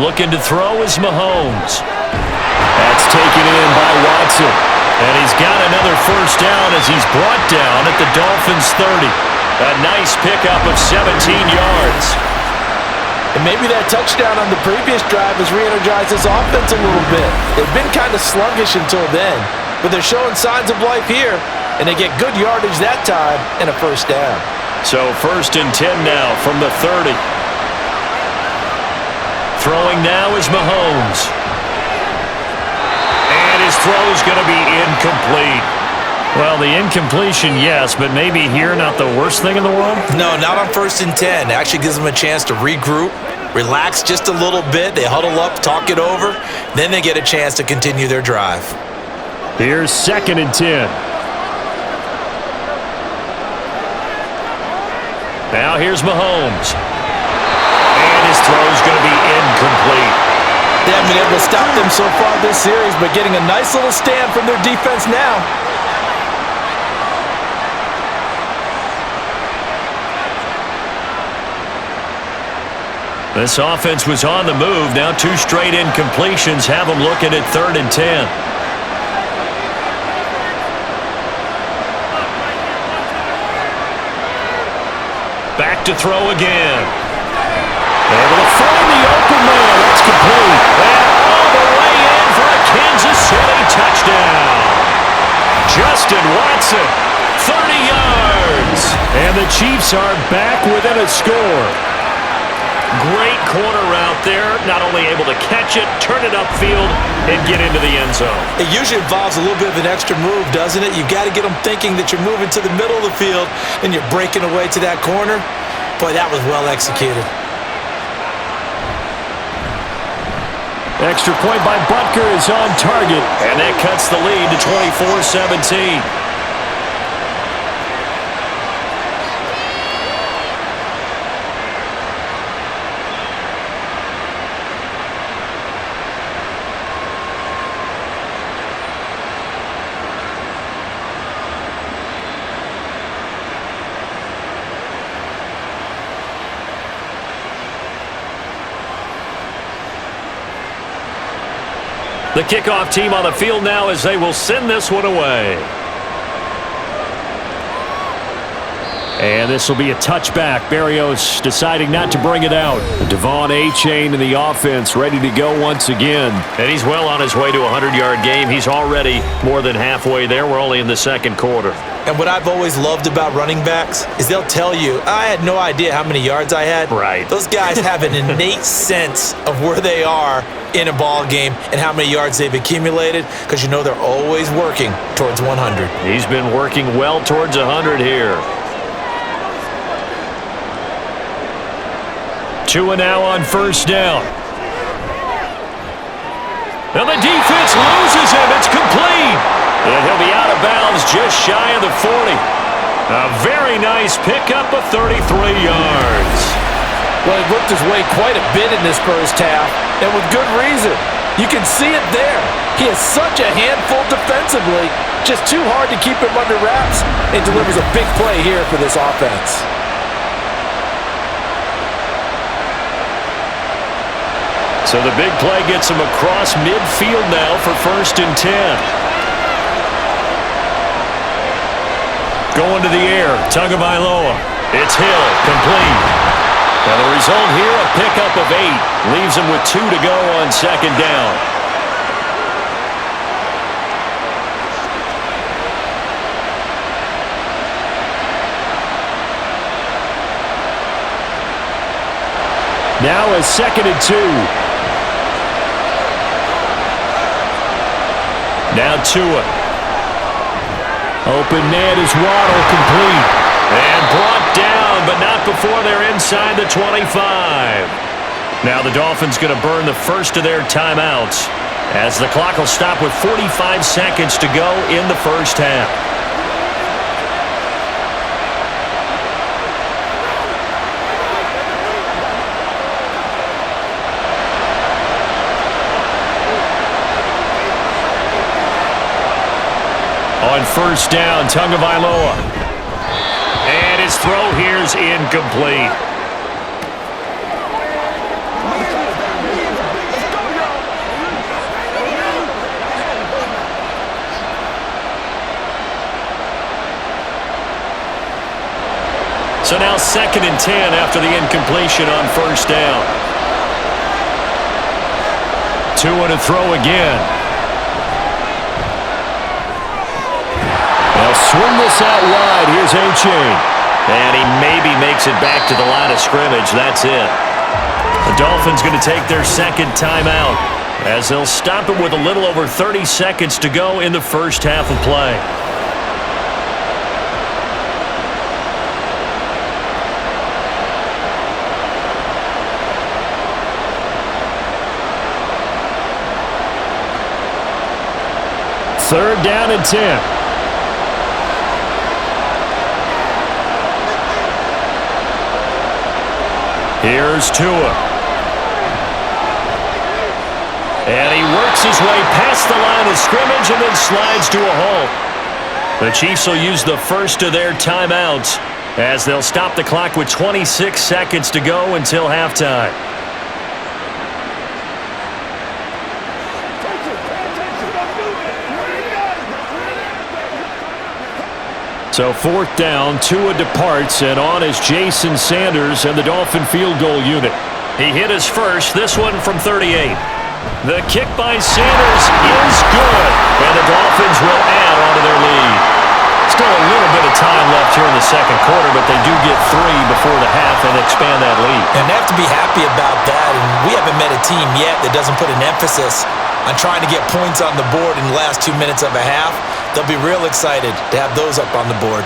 Looking to throw is Mahomes. That's taken in by Watson. And he's got another first down as he's brought down at the Dolphins' 30. A nice pickup of 17 yards. And maybe that touchdown on the previous drive has re-energized this offense a little bit. They've been kind of sluggish until then, but they're showing signs of life here, and they get good yardage that time and a first down. So 1st and 10 now from the 30. Throwing now is Mahomes. And his throw is going to be incomplete. Well, the incompletion, yes, but maybe here not the worst thing in the world? No, not on 1st and 10. It actually gives them a chance to regroup, relax just a little bit. They huddle up, talk it over. Then they get a chance to continue their drive. Here's 2nd and 10. Now here's Mahomes. And his throw is going to be incomplete. They haven't been able to stop them so far this series, but getting a nice little stand from their defense now. This offense was on the move. Now 2 straight incompletions have them looking at 3rd and 10. Back to throw again. Able to find the open man. That's complete. And all the way in for a Kansas City touchdown. Justin Watson, 30 yards. And the Chiefs are back within a score. Great corner route there. Not only able to catch it, turn it upfield, and get into the end zone. It usually involves a little bit of an extra move, doesn't it? You've got to get them thinking that you're moving to the middle of the field and you're breaking away to that corner. Boy, that was well executed. Extra point by Butker is on target, and that cuts the lead to 24-17. The kickoff team on the field now as they will send this one away. And this will be a touchback. Berrios deciding not to bring it out. Devon A-Chain in the offense ready to go once again. And he's well on his way to a 100-yard game. He's already more than halfway there. We're only in the 2nd quarter. And what I've always loved about running backs is they'll tell you, I had no idea how many yards I had. Right. Those guys have an innate sense of where they are in a ball game and how many yards they've accumulated, because you know they're always working towards 100. He's been working well towards 100 here. 2 now on 1st down. And the defense loses him. It's complete. And he'll be out of bounds just shy of the 40. A very nice pickup of 33 yards. Well, he worked his way quite a bit in this first half, and with good reason. You can see it there. He is such a handful defensively, just too hard to keep him under wraps, and delivers a big play here for this offense. So the big play gets him across midfield now for 1st and 10. Going to the air, Tagovailoa. It's Hill, complete. And the result here, a pickup of 8. Leaves him with 2 to go on 2nd down. Now a 2nd and 2. Now Tua. Open man is Waddle, complete. And brought down, but not before they're inside the 25. Now the Dolphins going to burn the first of their timeouts as the clock will stop with 45 seconds to go in the first half. On 1st down, Tagovailoa. And his throw here's incomplete. So now 2nd and 10 after the incompletion on 1st down. Tua to throw again. They'll swing this out wide. Here's A-Chain. And he maybe makes it back to the line of scrimmage. That's it. The Dolphins going to take their 2nd timeout as they'll stop it with a little over 30 seconds to go in the first half of play. Third down and 10. Here's Tua. And he works his way past the line of scrimmage and then slides to a halt. The Chiefs will use the first of their timeouts as they'll stop the clock with 26 seconds to go until halftime. So 4th down, Tua departs, and on is Jason Sanders and the Dolphin field goal unit. He hit his first, this one from 38. The kick by Sanders is good, and the Dolphins will add onto their lead. Still a little bit of time left here in the 2nd quarter, but they do get 3 before the half and expand that lead. And they have to be happy about that, and we haven't met a team yet that doesn't put an emphasis on trying to get points on the board in the last 2 minutes of a half. They'll be real excited to have those up on the board.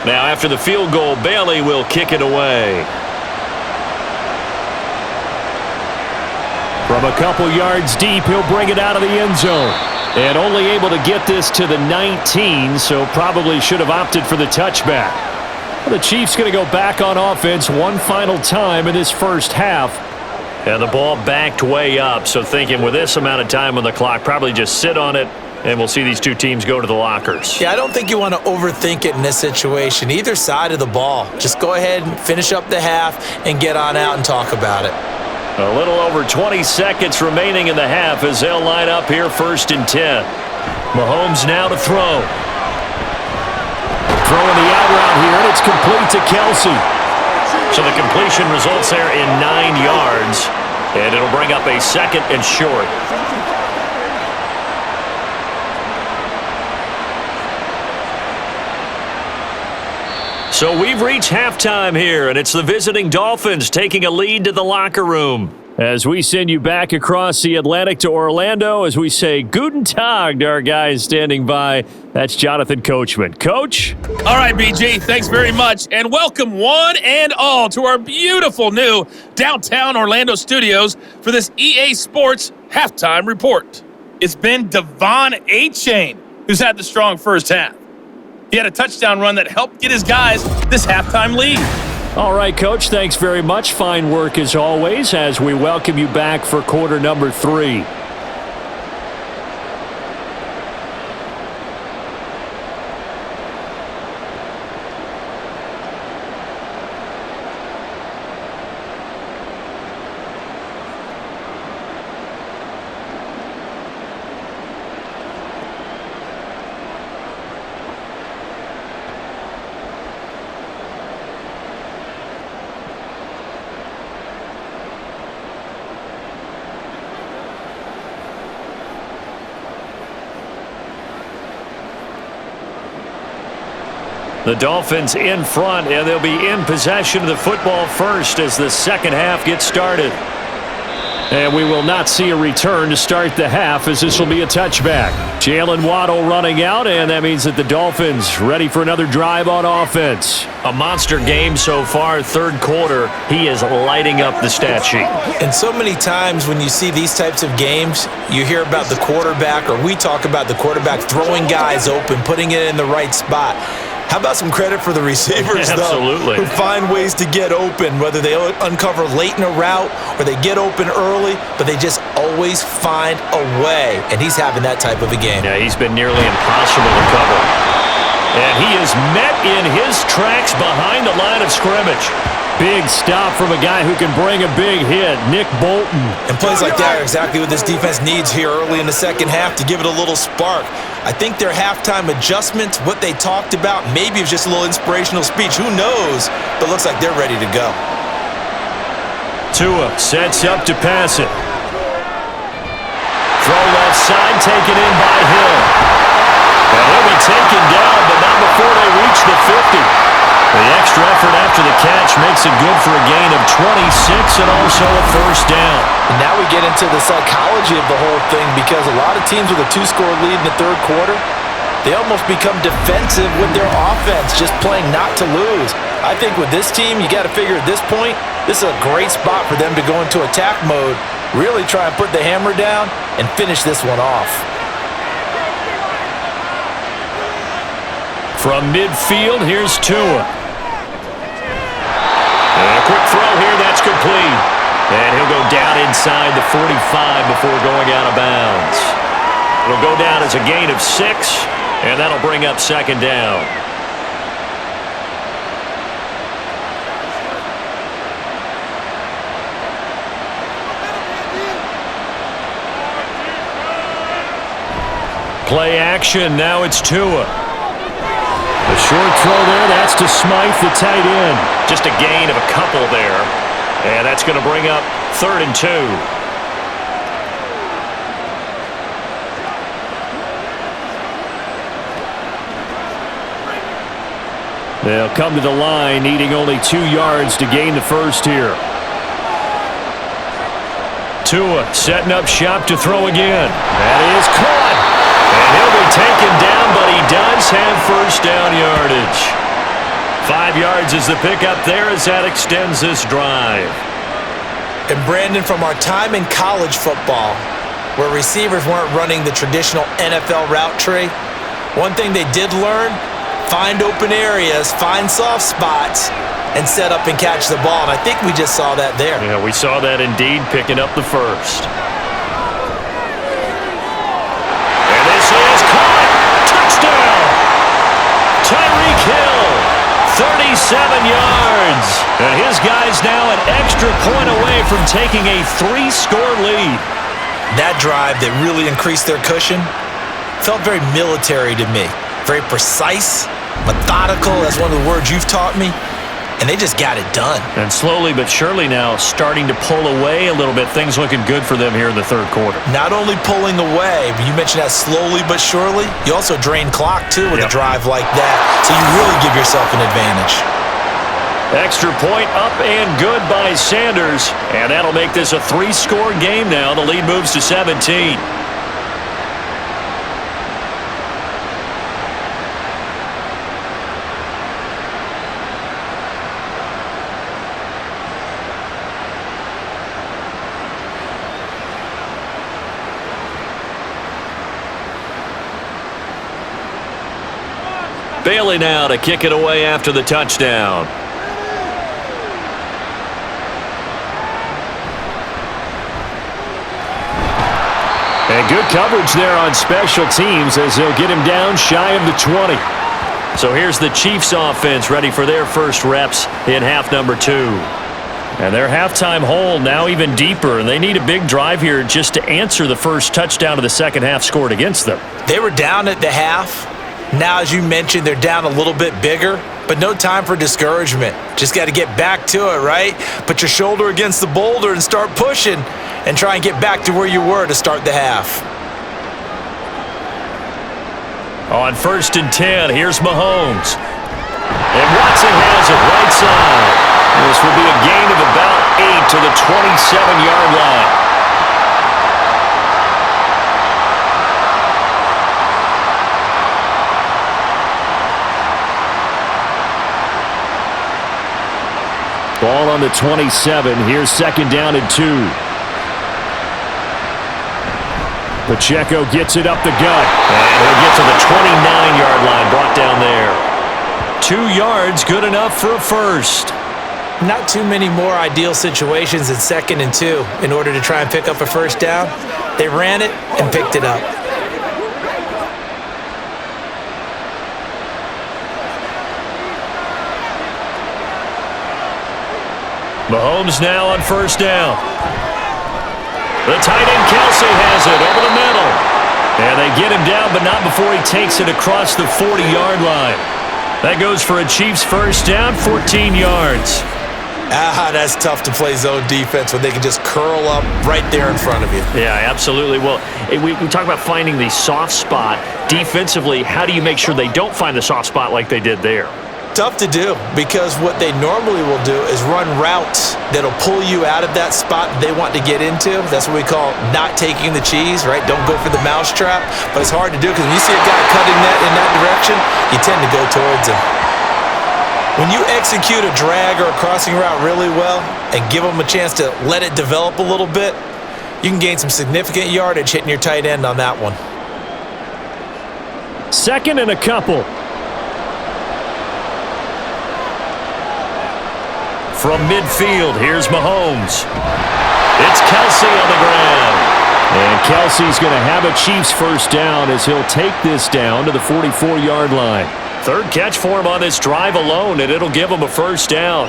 Now after the field goal, Bailey will kick it away. From a couple yards deep, he'll bring it out of the end zone. And only able to get this to the 19, so probably should have opted for the touchback. Well, the Chiefs going to go back on offense one final time in this first half. And the ball backed way up, so thinking with this amount of time on the clock, probably just sit on it, and we'll see these two teams go to the lockers. Yeah, I don't think you want to overthink it in this situation. Either side of the ball. Just go ahead and finish up the half and get on out and talk about it. A little over 20 seconds remaining in the half as they'll line up here 1st and 10. Mahomes now to throw. Throwing the out route here, and it's complete to Kelsey. So the completion results there in 9 yards, and it'll bring up a 2nd and short. So we've reached halftime here, and it's the visiting Dolphins taking a lead to the locker room. As we send you back across the Atlantic to Orlando, as we say Guten Tag to our guys standing by That's Jonathan Coachman. Coach? All right, BG, thanks very much. And welcome one and all to our beautiful new downtown Orlando studios for this EA Sports Halftime Report. It's been Devon A-Chain who's had the strong first half. He had a touchdown run that helped get his guys this halftime lead. All right, Coach, thanks very much. Fine work as always as we welcome you back for quarter number 3. The Dolphins in front, and they'll be in possession of the football first as the second half gets started. And we will not see a return to start the half as this will be a touchback. Jalen Waddle running out, and that means that the Dolphins ready for another drive on offense. A monster game so far, third quarter. He is lighting up the stat sheet. And so many times when you see these types of games, you hear about the quarterback, or we talk about the quarterback throwing guys open, putting it in the right spot. How about some credit for the receivers, Absolutely. though, who find ways to get open, whether they uncover late in a route or they get open early, but they just always find a way. And he's having that type of a game. Yeah, he's been nearly impossible to cover. And he is met in his tracks behind the line of scrimmage. Big stop from a guy who can bring a big hit, Nick Bolton. And plays like that are exactly what this defense needs here early in the second half to give it a little spark. I think their halftime adjustment, what they talked about, maybe it was just a little inspirational speech. Who knows? But it looks like they're ready to go. Tua sets up to pass it. Throw left side, taken in by Hill. And he'll be taken down, but not before they reach the 50. The extra effort after the catch makes it good for a gain of 26 and also a first down. And now we get into the psychology of the whole thing because a lot of teams with a 2-score lead in the third quarter, they almost become defensive with their offense, just playing not to lose. I think with this team, you got to figure at this point, this is a great spot for them to go into attack mode, really try and put the hammer down and finish this one off. From midfield, here's Tua. And a quick throw here, that's complete. And he'll go down inside the 45 before going out of bounds. It'll go down as a gain of 6, and that'll bring up second down. Play action, now it's Tua. A short throw there, that's to Smythe, the tight end. Just a gain of a couple there. And that's going to bring up 3rd and 2. They'll come to the line, needing only 2 yards to gain the first here. Tua setting up shop to throw again. That is caught. And he'll be taken down, but he does have first down yardage. 5 yards is the pickup there as that extends this drive. And Brandon, from our time in college football, where receivers weren't running the traditional NFL route tree, one thing they did learn, find open areas, find soft spots, and set up and catch the ball. And I think we just saw that there. Yeah, we saw that indeed, picking up the first. And this is caught. Touchdown! Tyreek Hill, 37 yards. And his guy's now an extra point away from taking a 3-score lead. That drive that really increased their cushion felt very military to me. Very precise, methodical. That's one of the words you've taught me. And they just got it done. And slowly but surely now starting to pull away a little bit. Things looking good for them here in the third quarter. Not only pulling away, but you mentioned that slowly but surely. You also drain clock, too, with a drive like that. So you really give yourself an advantage. Extra point up and good by Sanders. And that'll make this a 3-score game now. The lead moves to 17. Bailey now to kick it away after the touchdown. And good coverage there on special teams as they'll get him down shy of the 20. So here's the Chiefs offense ready for their first reps in half number 2. And their halftime hole now even deeper, and they need a big drive here just to answer the first touchdown of the second half scored against them. They were down at the half. Now, as you mentioned, they're down a little bit bigger, but no time for discouragement. Just got to get back to it, right? Put your shoulder against the boulder and start pushing and try and get back to where you were to start the half. On 1st and 10, here's Mahomes. And Watson has it right side. This will be a gain of about 8 to the 27-yard line. Ball on the 27. Here's 2nd down and 2. Pacheco gets it up the gut. And he'll get to the 29-yard line, brought down there. 2 yards, good enough for a first. Not too many more ideal situations in 2nd and 2 in order to try and pick up a first down. They ran it and picked it up. Mahomes now on 1st down. The tight end Kelsey has it over the middle. And they get him down, but not before he takes it across the 40-yard line. That goes for a Chiefs first down, 14 yards. That's tough to play zone defense when they can just curl up right there in front of you. Yeah, absolutely. Well, we talk about finding the soft spot. Defensively, how do you make sure they don't find the soft spot like they did there? Tough to do, because what they normally will do is run routes that'll pull you out of that spot they want to get into. That's what we call not taking the cheese, right? Don't go for the mousetrap. But it's hard to do because when you see a guy cutting that in that direction, you tend to go towards him. When you execute a drag or a crossing route really well and give them a chance to let it develop a little bit, you can gain some significant yardage hitting your tight end on that one. 2nd and a couple. From midfield, here's Mahomes. It's Kelsey on the ground. And Kelsey's going to have a Chiefs first down as he'll take this down to the 44-yard line. 3rd catch for him on this drive alone, and it'll give him a first down.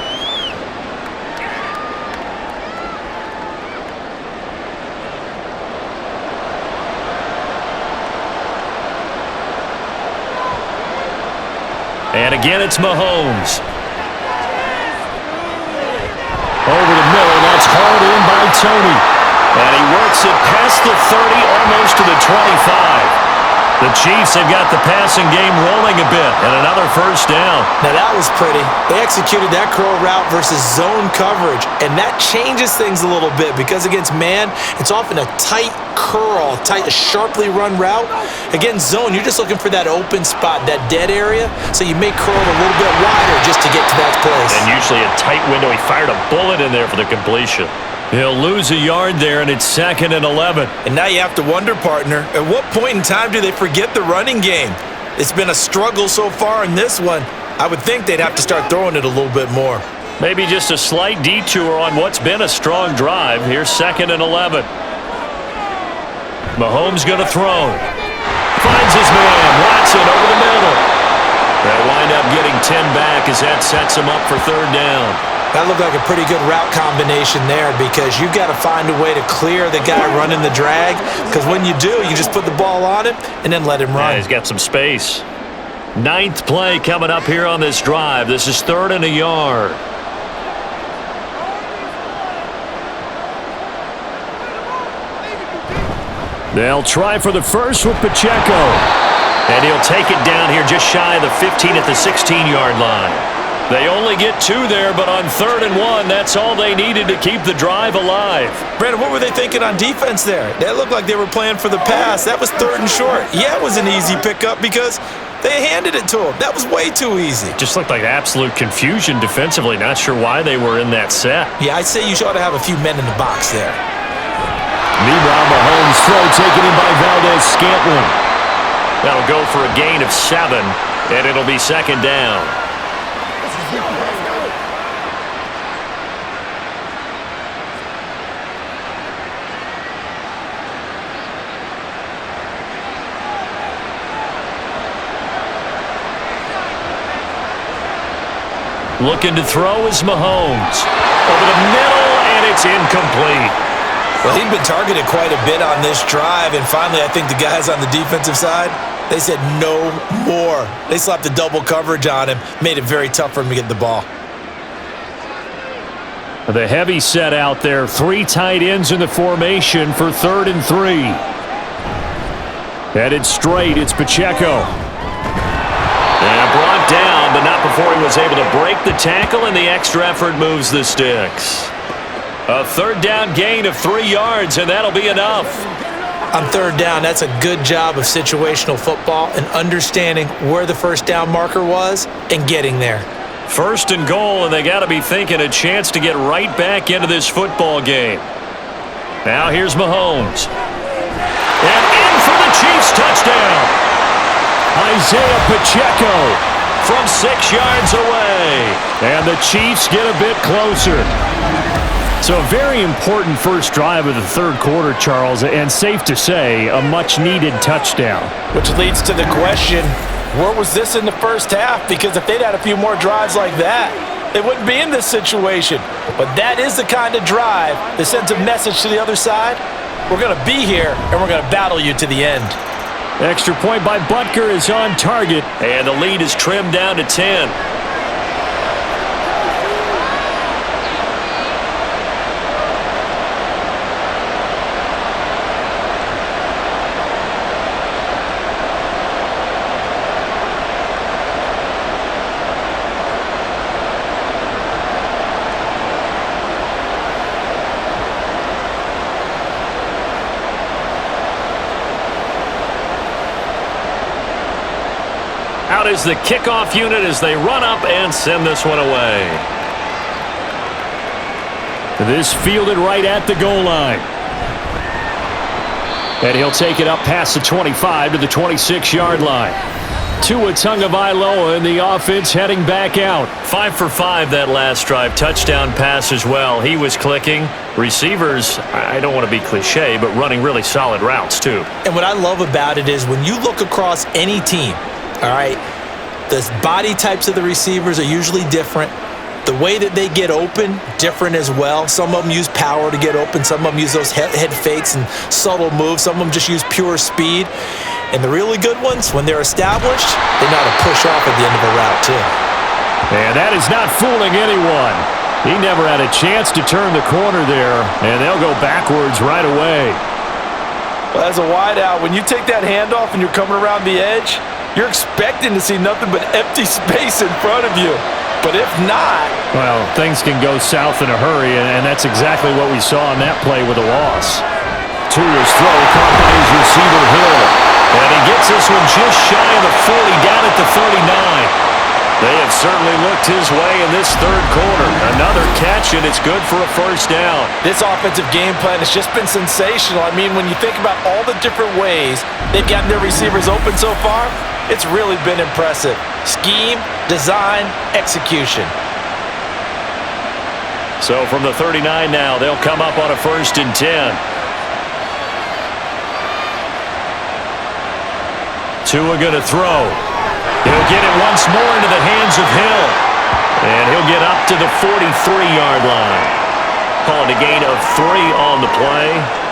And again, it's Mahomes. Over the middle, that's hauled in by Tony. And he works it past the 30, almost to the 25. The Chiefs have got the passing game rolling a bit, and another first down. Now that was pretty. They executed that curl route versus zone coverage, and that changes things a little bit because against man, it's often a tight curl, tight, sharply run route. Against zone, you're just looking for that open spot, that dead area, so you may curl a little bit wider just to get to that place. And usually a tight window. He fired a bullet in there for the completion. He'll lose a yard there, and it's 2nd and 11. And now you have to wonder, partner, at what point in time do they forget the running game? It's been a struggle so far in this one. I would think they'd have to start throwing it a little bit more. Maybe just a slight detour on what's been a strong drive. Here's 2nd and 11. Mahomes going to throw. Finds his man, Watson over the middle. They'll wind up getting 10 back as that sets him up for 3rd down. That looked like a pretty good route combination there because you've got to find a way to clear the guy running the drag, because when you do, you just put the ball on him and then let him run. Yeah, he's got some space. 9th play coming up here on this drive. This is 3rd and a yard. They'll try for the first with Pacheco. And he'll take it down here just shy of the 15 at the 16-yard line. They only get 2 there, but on 3rd and 1, that's all they needed to keep the drive alive. Brandon, what were they thinking on defense there? That looked like they were playing for the pass. That was 3rd and short. Yeah, it was an easy pickup because they handed it to him. That was way too easy. Just looked like absolute confusion defensively. Not sure why they were in that set. Yeah, I'd say you ought to have a few men in the box there. Meanwhile, Mahomes' throw taken in by Valdez-Scantling. That'll go for a gain of 7. and it'll be second down. Looking to throw is Mahomes. Over the middle, and it's incomplete. Well, he'd been targeted quite a bit on this drive, and finally I think the guys on the defensive side, they said no more. They slapped a double coverage on him, made it very tough for him to get the ball. The heavy set out there. 3 tight ends in the formation for 3rd and 3. Headed straight, it's Pacheco. And brought down, but not before he was able to break the tackle, and the extra effort moves the sticks. A 3rd down gain of 3 yards, and that'll be enough. On 3rd down, that's a good job of situational football and understanding where the 1st down marker was and getting there. 1st and goal, and they got to be thinking a chance to get right back into this football game. Now here's Mahomes. And in for the Chiefs touchdown. Isaiah Pacheco from 6 yards away. And the Chiefs get a bit closer. So a very important first drive of the 3rd quarter, Charles, and safe to say, a much-needed touchdown. Which leads to the question, where was this in the first half? Because if they'd had a few more drives like that, they wouldn't be in this situation. But that is the kind of drive that sends a message to the other side. We're going to be here, and we're going to battle you to the end. Extra point by Butker is on target, and the lead is trimmed down to 10. Out is the kickoff unit as they run up and send this one away. This fielded right at the goal line. And he'll take it up past the 25 to the 26-yard line. Tua Tagovailoa in the offense heading back out. 5 for 5 that last drive. Touchdown pass as well. He was clicking. Receivers, I don't want to be cliche, but running really solid routes too. And what I love about it is when you look across any team, all right, the body types of the receivers are usually different. The way that they get open, different as well. Some of them use power to get open. Some of them use those head fakes and subtle moves. Some of them just use pure speed. And the really good ones, when they're established, they know how to push off at the end of a route too. And that is not fooling anyone. He never had a chance to turn the corner there, and they'll go backwards right away. Well, as a wideout, when you take that handoff and you're coming around the edge, you're expecting to see nothing but empty space in front of you. But if not... well, things can go south in a hurry, and that's exactly what we saw on that play with a loss. Tua's throw caught by his receiver Hill. And he gets this one just shy of the 40, down at the 39. They have certainly looked his way in this 3rd quarter. Another catch, and it's good for a 1st down. This offensive game plan has just been sensational. I mean, when you think about all the different ways they've gotten their receivers open so far, it's really been impressive. Scheme, design, execution. So from the 39 now, they'll come up on a 1st and 10. Tua going to throw. He'll get it once more into the hands of Hill. And he'll get up to the 43-yard line. Calling a gain of 3 on the play,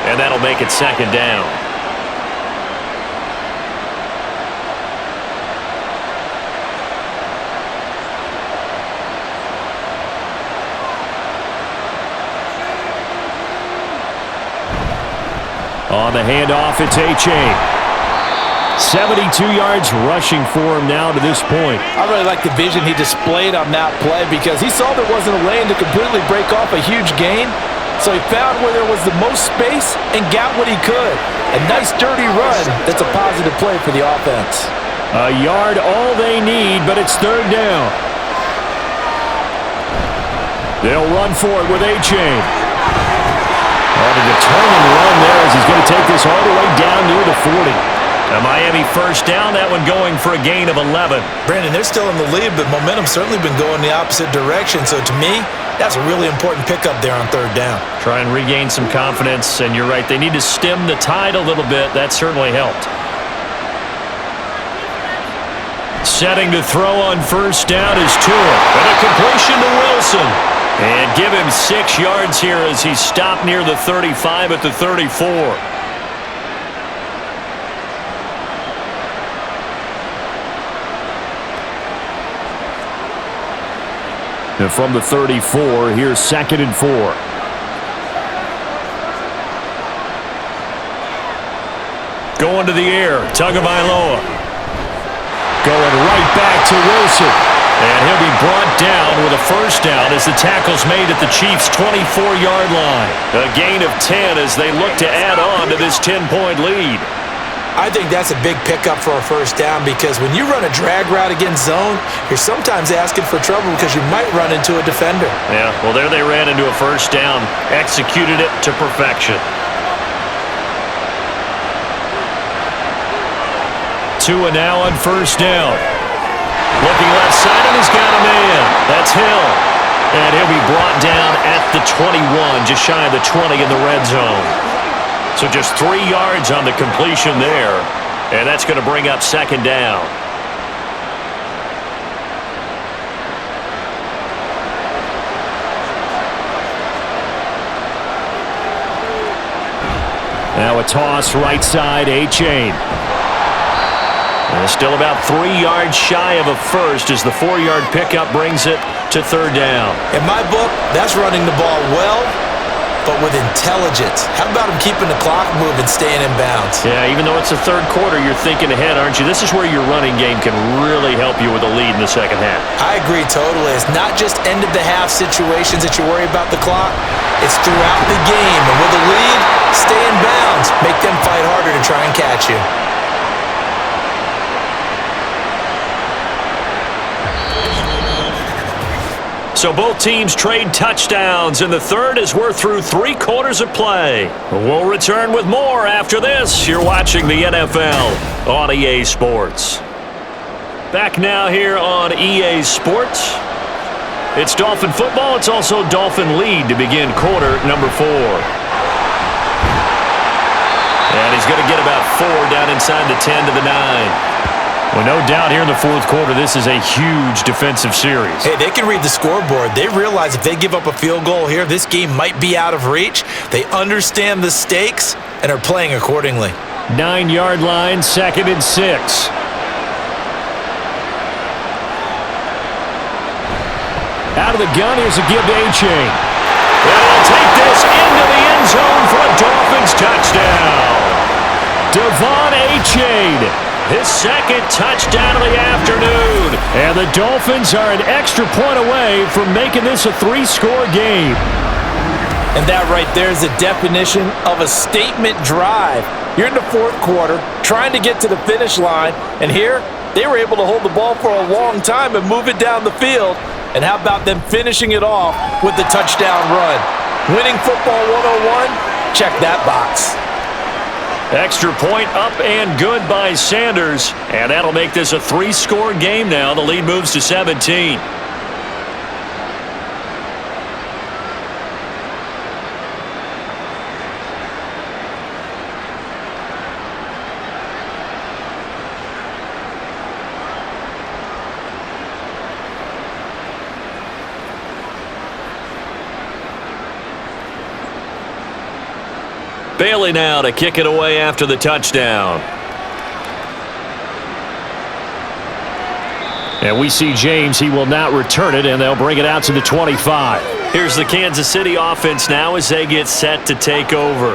and that'll make it 2nd down. On the handoff, it's A-Chain. 72 yards rushing for him now to this point. I really like the vision he displayed on that play because he saw there wasn't a lane to completely break off a huge gain. So he found where there was the most space and got what he could. A nice dirty run that's a positive play for the offense. A yard all they need, but it's 3rd down. They'll run for it with A-Chain. A determined run there as he's going to take this all the way down near the 40. A Miami first down, that one going for a gain of 11. Brandon, they're still in the lead, but momentum's certainly been going the opposite direction. So to me, that's a really important pickup there on third down. Try and regain some confidence, and you're right, they need to stem the tide a little bit. That certainly helped. Setting to throw on first down is Tua. And a completion to Wilson. And give him 6 yards here as he stopped near the 35 at the 34. And from the 34, here's 2nd and 4. Going to the air, Tagovailoa. Going right back to Wilson. And he'll be brought down with a first down as the tackle's made at the Chiefs' 24-yard line. A gain of 10 as they look to add on to this 10-point lead. I think that's a big pickup for a first down because when you run a drag route against zone, you're sometimes asking for trouble because you might run into a defender. Yeah, well, there they ran into a first down, executed it to perfection. Tua now on first down. Looking left side, and he's got a man. That's Hill. And he'll be brought down at the 21, just shy of the 20 in the red zone. So just 3 yards on the completion there, and that's going to bring up 2nd down. Now a toss right side, A-Chain. Still about 3 yards shy of a first as the 4-yard pickup brings it to 3rd down. In my book, that's running the ball well, but with intelligence. How about him keeping the clock moving, staying in bounds? Yeah, even though it's the 3rd quarter, you're thinking ahead, aren't you? This is where your running game can really help you with a lead in the 2nd half. I agree totally. It's not just end-of-the-half situations that you worry about the clock. It's throughout the game. And with a lead, stay in bounds. Make them fight harder to try and catch you. So both teams trade touchdowns in the 3rd as we're through 3 quarters of play. We'll return with more after this. You're watching the NFL on EA Sports. Back now here on EA Sports. It's Dolphin football. It's also Dolphin lead to begin quarter number 4. And he's going to get about 4 down inside the 10 to the 9. Well, no doubt here in the 4th quarter, this is a huge defensive series. Hey, they can read the scoreboard. They realize if they give up a field goal here, this game might be out of reach. They understand the stakes and are playing accordingly. 9-yard line, 2nd and 6. Out of the gun, here's a give to A-Chain. And he'll take this into the end zone for a Dolphins touchdown. Devon A-Chain. His 2nd touchdown of the afternoon. And the Dolphins are an extra point away from making this a 3-score game. And that right there is the definition of a statement drive. You're in the 4th quarter, trying to get to the finish line, and here they were able to hold the ball for a long time and move it down the field. And how about them finishing it off with the touchdown run? Winning football 101? Check that box. Extra point up and good by Sanders. And that'll make this a 3-score game now. The lead moves to 17. Bailey now to kick it away after the touchdown. And we see James. He will not return it, and they'll bring it out to the 25. Here's the Kansas City offense now as they get set to take over.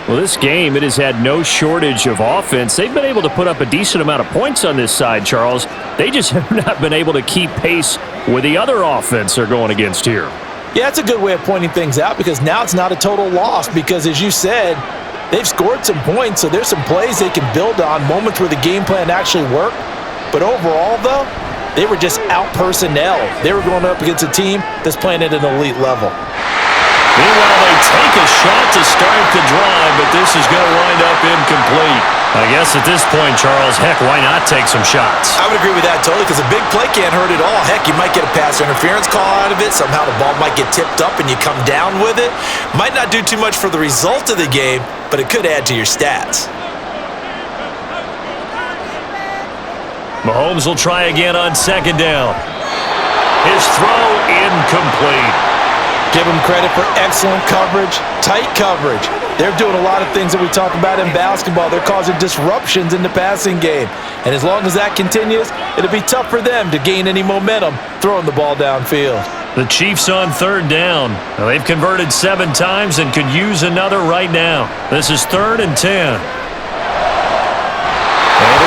Well, this game, it has had no shortage of offense. They've been able to put up a decent amount of points on this side, Charles. They just have not been able to keep pace with the other offense they're going against here. Yeah, that's a good way of pointing things out because now it's not a total loss because, as you said, they've scored some points, so there's some plays they can build on, moments where the game plan actually worked. But overall, though, they were just out-personnel. They were going up against a team that's playing at an elite level. Meanwhile, they take a shot to start the drive, but this is going to wind up incomplete. I guess at this point, Charles, heck, why not take some shots? I would agree with that totally because a big play can't hurt at all. Heck, you might get a pass interference call out of it. Somehow the ball might get tipped up and you come down with it. Might not do too much for the result of the game, but it could add to your stats. Mahomes will try again on second down. His throw incomplete. Give him credit for excellent coverage, tight coverage. They're doing a lot of things that we talk about in basketball. They're causing disruptions in the passing game. And as long as that continues, it'll be tough for them to gain any momentum throwing the ball downfield. The Chiefs on third down. Now, they've converted 7 times and could use another right now. This is 3rd and 10. Able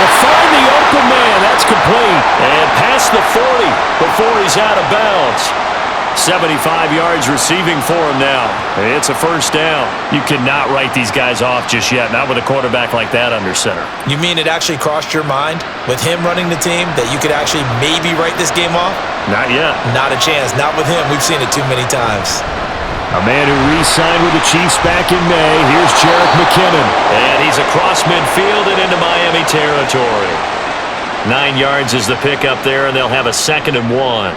to find the open man. That's complete. And past the 40 before he's out of bounds. 75 yards receiving for him now. It's a first down. You cannot write these guys off just yet, not with a quarterback like that under center. You mean it actually crossed your mind with him running the team that you could actually maybe write this game off? Not yet. Not a chance. Not with him. We've seen it too many times. A man who re-signed with the Chiefs back in May. Here's Jerick McKinnon. And he's across midfield and into Miami territory. 9 yards is the pickup there, and they'll have a 2nd and 1.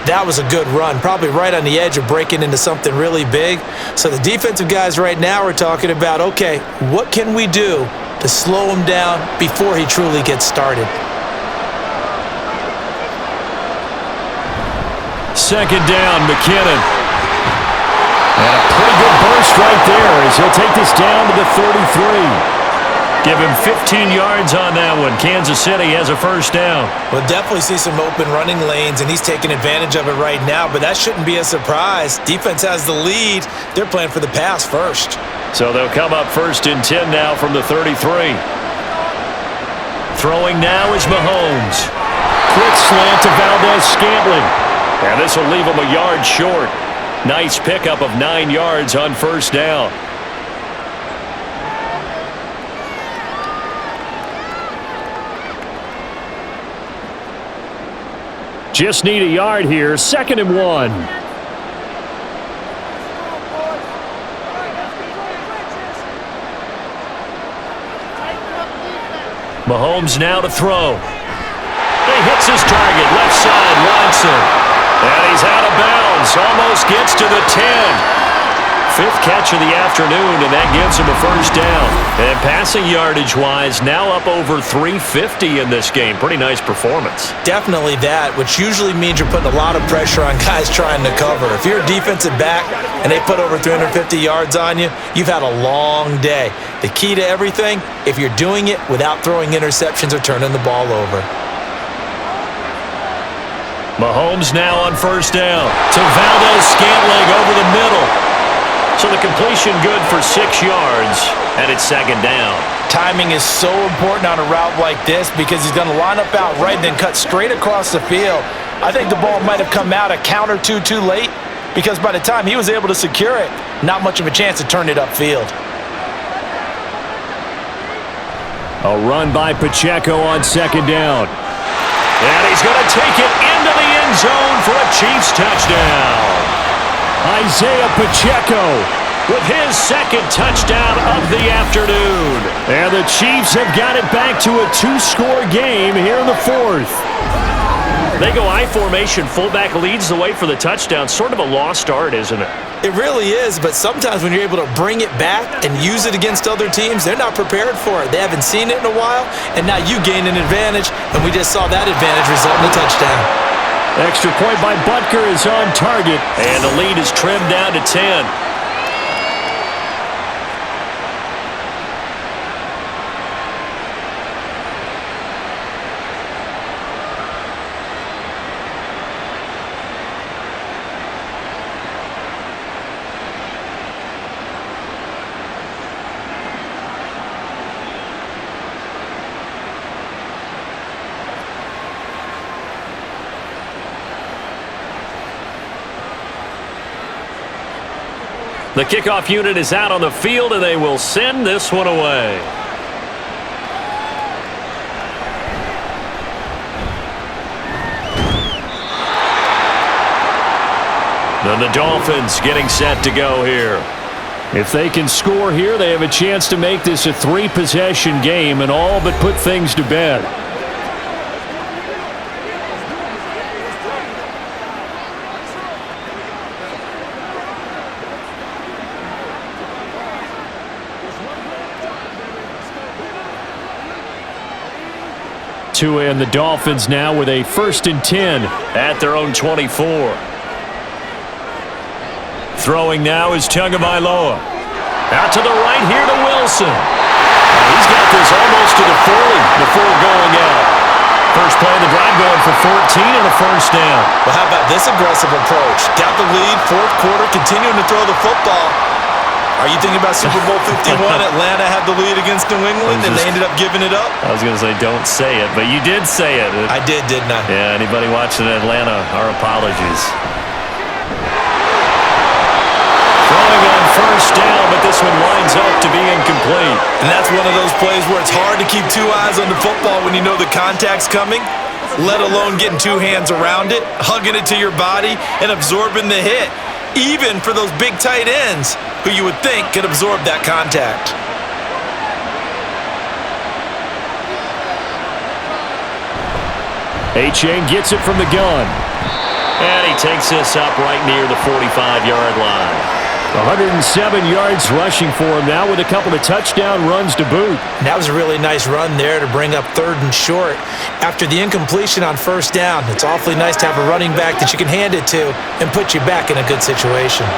That was a good run, probably right on the edge of breaking into something really big. So the defensive guys right now are talking about, okay, what can we do to slow him down before he truly gets started? 2nd down, McKinnon. And a pretty good burst right there as he'll take this down to the 33. Give him 15 yards on that one. Kansas City has a first down. We'll definitely see some open running lanes, and he's taking advantage of it right now, but that shouldn't be a surprise. Defense has the lead. They're playing for the pass first. So they'll come up 1st and 10 now from the 33. Throwing now is Mahomes. Quick slant to Valdez-Scantling. And this will leave him a yard short. Nice pickup of 9 yards on first down. Just need a yard here. 2nd and 1. Mahomes now to throw. He hits his target. Left side, Watson. And he's out of bounds. Almost gets to the 10. 5th catch of the afternoon, and that gives him a first down. And passing yardage-wise, now up over 350 in this game. Pretty nice performance. Definitely that, which usually means you're putting a lot of pressure on guys trying to cover. If you're a defensive back and they put over 350 yards on you, you've had a long day. The key to everything, if you're doing it without throwing interceptions or turning the ball over. Mahomes now on first down to Valdez-Scantling over the middle. So the completion good for 6 yards, and it's 2nd down. Timing is so important on a route like this because he's going to line up out right and then cut straight across the field. I think the ball might have come out a count or two too late because by the time he was able to secure it, not much of a chance to turn it upfield. A run by Pacheco on 2nd down. And he's going to take it into the end zone for a Chiefs touchdown. Isaiah Pacheco with his 2nd touchdown of the afternoon. And the Chiefs have got it back to a 2-score game here in the 4th. They go I formation. Fullback leads the way for the touchdown. Sort of a lost art, isn't it? It really is, but sometimes when you're able to bring it back and use it against other teams, they're not prepared for it. They haven't seen it in a while, and now you gain an advantage, and we just saw that advantage result in a touchdown. Extra point by Butker is on target, and the lead is trimmed down to 10. The kickoff unit is out on the field, and they will send this one away. Then the Dolphins getting set to go here. If they can score here, they have a chance to make this a 3-possession game and all but put things to bed. Tua and the Dolphins now with a 1st and 10 at their own 24. Throwing now is Tagovailoa. Out to the right here to Wilson. He's got this almost to the 40 before going out. First play of the drive going for 14 and a 1st down. Well, how about this aggressive approach? Got the lead, 4th quarter, continuing to throw the football. Are you thinking about Super Bowl 51? Atlanta had the lead against New England, and they ended up giving it up? I was going to say don't say it, but you did say it. I did, didn't I? Yeah, anybody watching Atlanta, our apologies. Throwing on 1st down, but this one winds up to be incomplete. And that's one of those plays where it's hard to keep 2 eyes on the football when you know the contact's coming, let alone getting 2 hands around it, hugging it to your body, and absorbing the hit. Even for those big tight ends who you would think could absorb that contact. A-Chain gets it from the gun. And he takes this up right near the 45-yard line. 107 yards rushing for him now with a couple of touchdown runs to boot. That was a really nice run there to bring up 3rd and short. After the incompletion on 1st down, it's awfully nice to have a running back that you can hand it to and put you back in a good situation.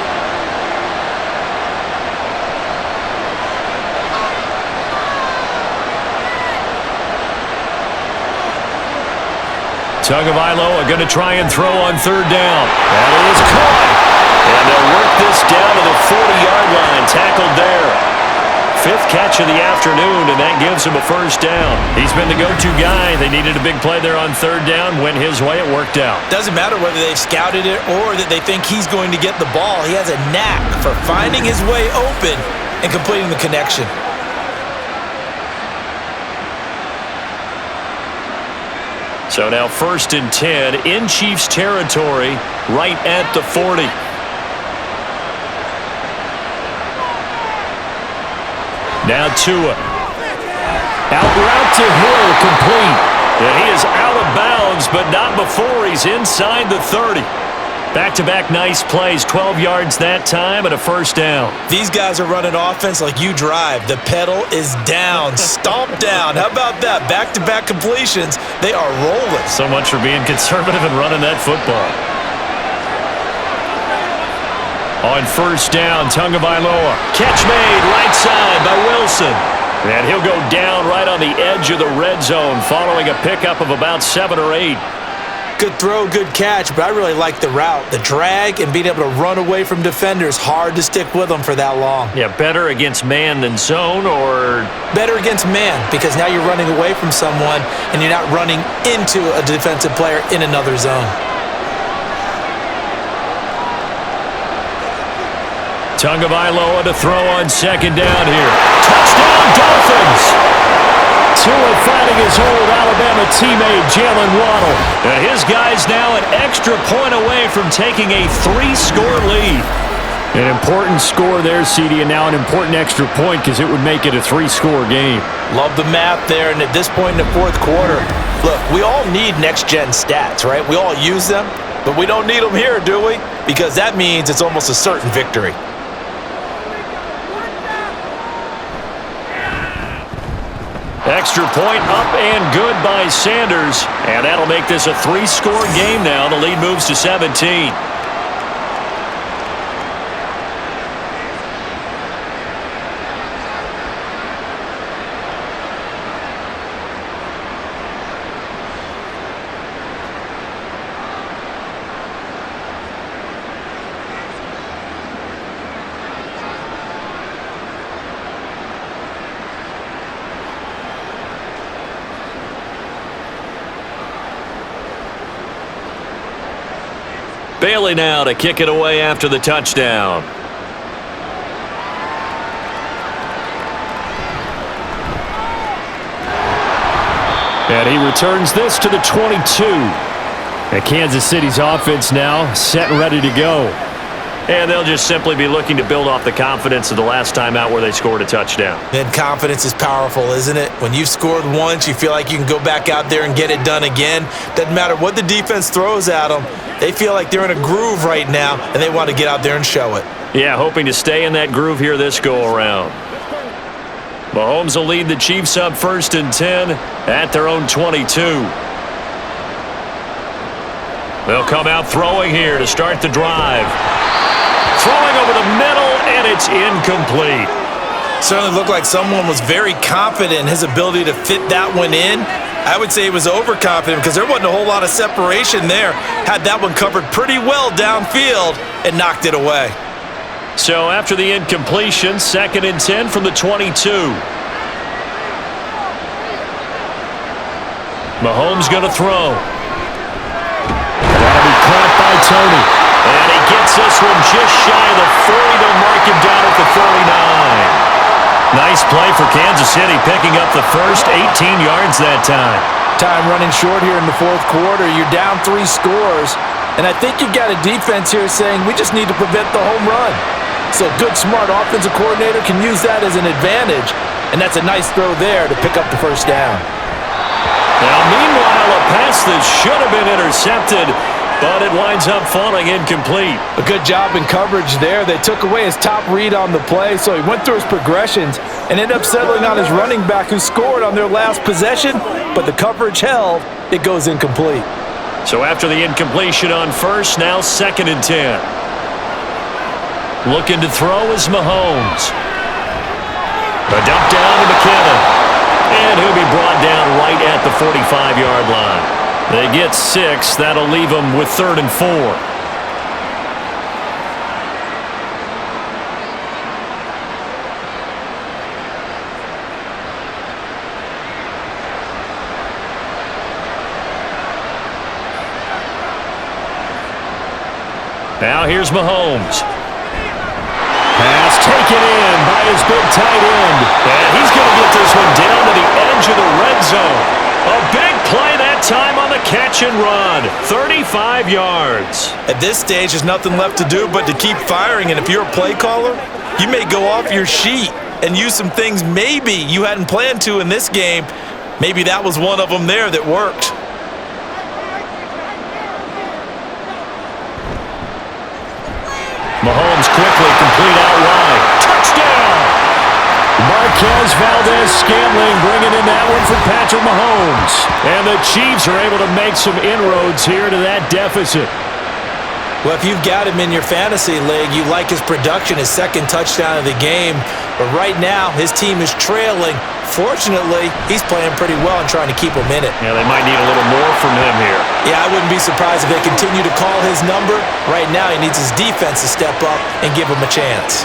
Tagovailoa going to try and throw on 3rd down. That is caught. And they'll work this down to the 40-yard line. Tackled there. 5th catch of the afternoon, and that gives him a 1st down. He's been the go-to guy. They needed a big play there on 3rd down. Went his way. It worked out. Doesn't matter whether they've scouted it or that they think he's going to get the ball. He has a knack for finding his way open and completing the connection. So now 1st and 10 in Chiefs territory right at the 40. Now Tua. Out route to Hill, complete. And he is out of bounds, but not before he's inside the 30. Back-to-back nice plays, 12 yards that time and a 1st down. These guys are running offense like you drive. The pedal is down, stomp down. How about that? Back-to-back completions. They are rolling. So much for being conservative and running that football. On 1st down, Tagovailoa. Catch made right side by Wilson. And he'll go down right on the edge of the red zone following a pickup of about 7 or 8. Good throw, good catch, but I really like the route. The drag and being able to run away from defenders, hard to stick with them for that long. Yeah, better against man than zone, or? Better against man, because now you're running away from someone and you're not running into a defensive player in another zone. Tagovailoa to throw on 2nd down here. Touchdown, Dolphins! Tua finding his old Alabama teammate, Jalen Waddle. And his guy's now an extra point away from taking a 3-score lead. An important score there, CD, and now an important extra point because it would make it a 3-score game. Love the math there, and at this point in the 4th quarter, look, we all need next-gen stats, right? We all use them, but we don't need them here, do we? Because that means it's almost a certain victory. Extra point up and good by Sanders. And that'll make this a 3-score game now. The lead moves to 17. Bailey now to kick it away after the touchdown. And he returns this to the 22. And Kansas City's offense now set and ready to go. And they'll just simply be looking to build off the confidence of the last time out where they scored a touchdown. And confidence is powerful, isn't it? When you've scored once, you feel like you can go back out there and get it done again. Doesn't matter what the defense throws at them. They feel like they're in a groove right now, and they want to get out there and show it. Yeah, hoping to stay in that groove here this go-around. Mahomes will lead the Chiefs up 1st and 10 at their own 22. They'll come out throwing here to start the drive. Throwing over the middle, and it's incomplete. Certainly looked like someone was very confident in his ability to fit that one in. I would say he was overconfident because there wasn't a whole lot of separation there. Had that one covered pretty well downfield and knocked it away. So after the incompletion, 2nd and 10 from the 22. Mahomes going to throw. That'll be caught by Tony. And he gets this one just shy of the 40. They'll mark him down at the 49. Nice play for Kansas City, picking up the first 18 yards that time. Time running short here in the 4th quarter. You're down 3 scores. And I think you've got a defense here saying we just need to prevent the home run. So a good, smart offensive coordinator can use that as an advantage. And that's a nice throw there to pick up the first down. Now, meanwhile, a pass that should have been intercepted, but it winds up falling incomplete. A good job in coverage there. They took away his top read on the play, so he went through his progressions and ended up settling on his running back who scored on their last possession, but the coverage held. It goes incomplete. So after the incompletion on first, now 2nd and 10. Looking to throw is Mahomes. A dump down to McKinnon. And he'll be brought down right at the 45-yard line. They get 6. That'll leave them with 3rd and 4. Now here's Mahomes. Pass taken in by his big tight end. And he's going to get this one down to the edge of the red zone. A big play that time on the catch and run. 35 yards. At this stage, there's nothing left to do but to keep firing. And if you're a play caller, you may go off your sheet and use some things maybe you hadn't planned to in this game. Maybe that was one of them there that worked. Mahomes quickly complete out wide. Touchdown! Marquez Valdez-Scantling bringing in that one for Patrick Mahomes. And the Chiefs are able to make some inroads here to that deficit. Well, if you've got him in your fantasy league, you like his production, his 2nd touchdown of the game. But right now, his team is trailing. Fortunately, he's playing pretty well and trying to keep him in it. Yeah, they might need a little more from him here. Yeah, I wouldn't be surprised if they continue to call his number. Right now, he needs his defense to step up and give him a chance.